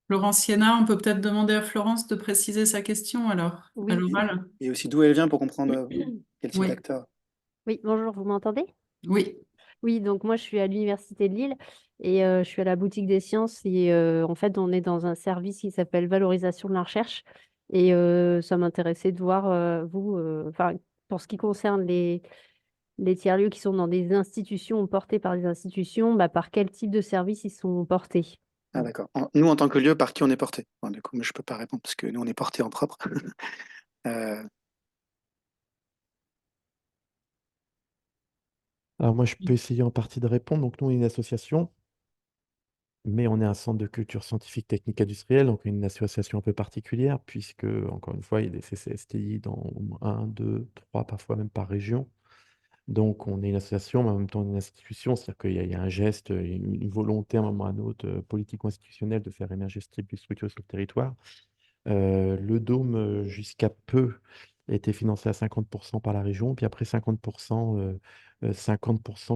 Florence Siena, on peut peut-être demander à Florence de préciser sa question alors, à Oui, l'oral. Et aussi d'où elle vient pour comprendre quel type Oui, d'acteur. oui, bonjour, vous m'entendez? oui. Oui, donc moi je suis à l'Université de Lille et je suis à la boutique des sciences et en fait on est dans un service qui s'appelle valorisation de la recherche et ça m'intéressait de voir vous, enfin pour ce qui concerne les tiers-lieux qui sont dans des institutions ou portés par des institutions, bah, par quel type de service ils sont portés. Ah d'accord. Nous, en tant que lieu, par qui on est porté? Bon, du coup, moi, je peux pas répondre parce que nous, on est porté en propre. Euh, Alors moi, je peux essayer en partie de répondre. Donc nous, on est une association, mais on est un centre de culture scientifique, technique, industrielle, donc une association un peu particulière, puisque, encore une fois, il y a des CCSTI dans au moins 1, 2, 3, parfois même par région. Donc on est une association, mais en même temps une institution, c'est-à-dire qu'il y a un geste, une volonté à un moment ou à un autre, politico-institutionnelle de faire émerger ce type de structure sur le territoire. Le Dôme, jusqu'à peu, était financé à 50% par la région, puis après 50%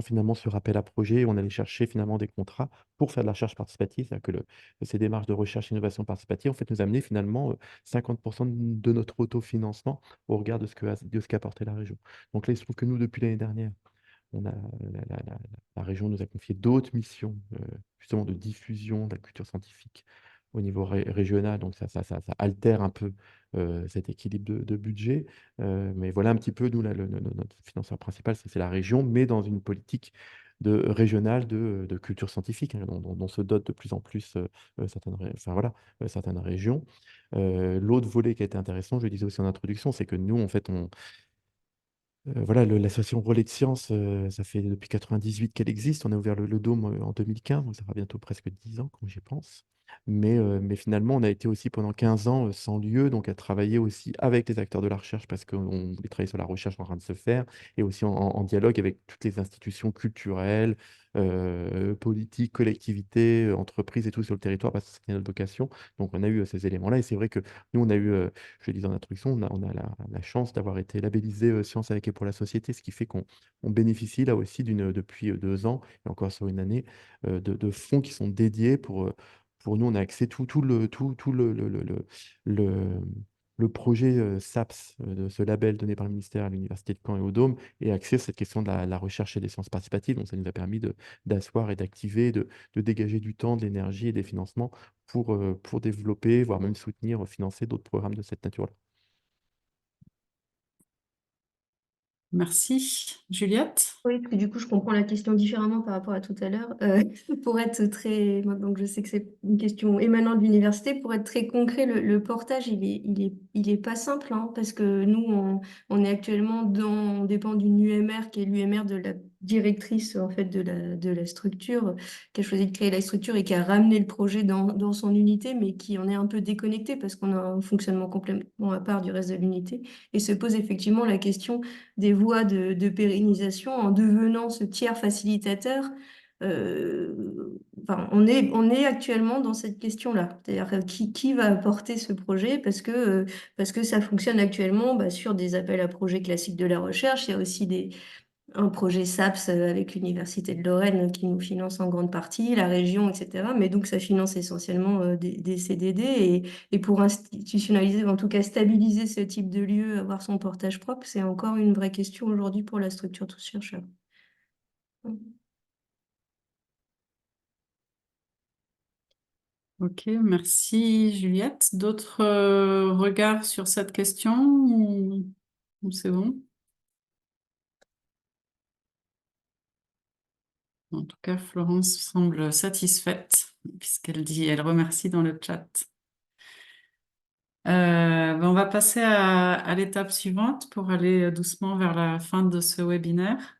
finalement sur appel à projet. On allait chercher finalement des contrats pour faire de la recherche participative, c'est-à-dire que ces démarches de recherche et innovation participative, en fait, nous amenaient finalement 50% de notre autofinancement au regard de ce qu'apportait la région. Donc là, il se trouve que nous, depuis l'année dernière, on a, la région nous a confié d'autres missions, justement de diffusion de la culture scientifique au niveau régional. Donc ça altère un peu cet équilibre de budget. Mais voilà un petit peu, nous, là, notre financeur principal, c'est la région, mais dans une politique régionale de culture scientifique, hein, dont se dotent de plus en plus certaines régions. L'autre volet qui a été intéressant, je le disais aussi en introduction, c'est que nous, en fait, voilà, l'association Relais de Sciences, ça fait depuis 98 qu'elle existe. On a ouvert le Dôme en 2015, donc ça fera bientôt presque 10 ans quand j'y pense. Mais finalement, on a été aussi pendant 15 ans sans lieu, donc à travailler aussi avec les acteurs de la recherche parce qu'on voulait travailler sur la recherche en train de se faire et aussi en dialogue avec toutes les institutions culturelles, politiques, collectivités, entreprises et tout sur le territoire parce que c'était notre vocation. Donc on a eu ces éléments-là et c'est vrai que nous, on a eu je le disais en introduction, on a la chance d'avoir été labellisé Science avec et pour la société, ce qui fait qu'on bénéficie là aussi depuis 2 ans, et encore sur une année, de fonds qui sont dédiés pour nous. On a accès tout le, le projet SAPS, de ce label donné par le ministère à l'Université de Caen et au Dôme, et accès à cette question de la recherche et des sciences participatives. Donc ça nous a permis d'asseoir et d'activer, de dégager du temps, de l'énergie et des financements pour développer, voire même soutenir, financer d'autres programmes de cette nature-là. Merci. Juliette? Oui, parce que du coup, je comprends la question différemment par rapport à tout à l'heure. Pour être très, moi, donc je sais que c'est une question émanant de l'université, pour être très concret, le portage, il est pas simple, hein, parce que nous, on est actuellement on dépend d'une UMR qui est l'UMR de la directrice en fait de la structure, qui a choisi de créer la structure et qui a ramené le projet dans son unité, mais qui en est un peu déconnecté parce qu'on a un fonctionnement complètement à part du reste de l'unité. Et se pose effectivement la question des voies de pérennisation en devenant ce tiers facilitateur. Enfin, on est actuellement dans cette question-là. C'est-à-dire qui va apporter ce projet parce que ça fonctionne actuellement bah, sur des appels à projets classiques de la recherche. Il y a aussi un projet SAPS avec l'Université de Lorraine qui nous finance en grande partie, la région, etc. Mais donc, ça finance essentiellement des CDD. Et pour institutionnaliser, en tout cas stabiliser ce type de lieu, avoir son portage propre, c'est encore une vraie question aujourd'hui pour la structure Tous Chercheurs. Ok, merci Juliette. D'autres regards sur cette question ou c'est bon? En tout cas, Florence semble satisfaite puisqu'elle dit, elle remercie dans le chat. On va passer à l'étape suivante pour aller doucement vers la fin de ce webinaire.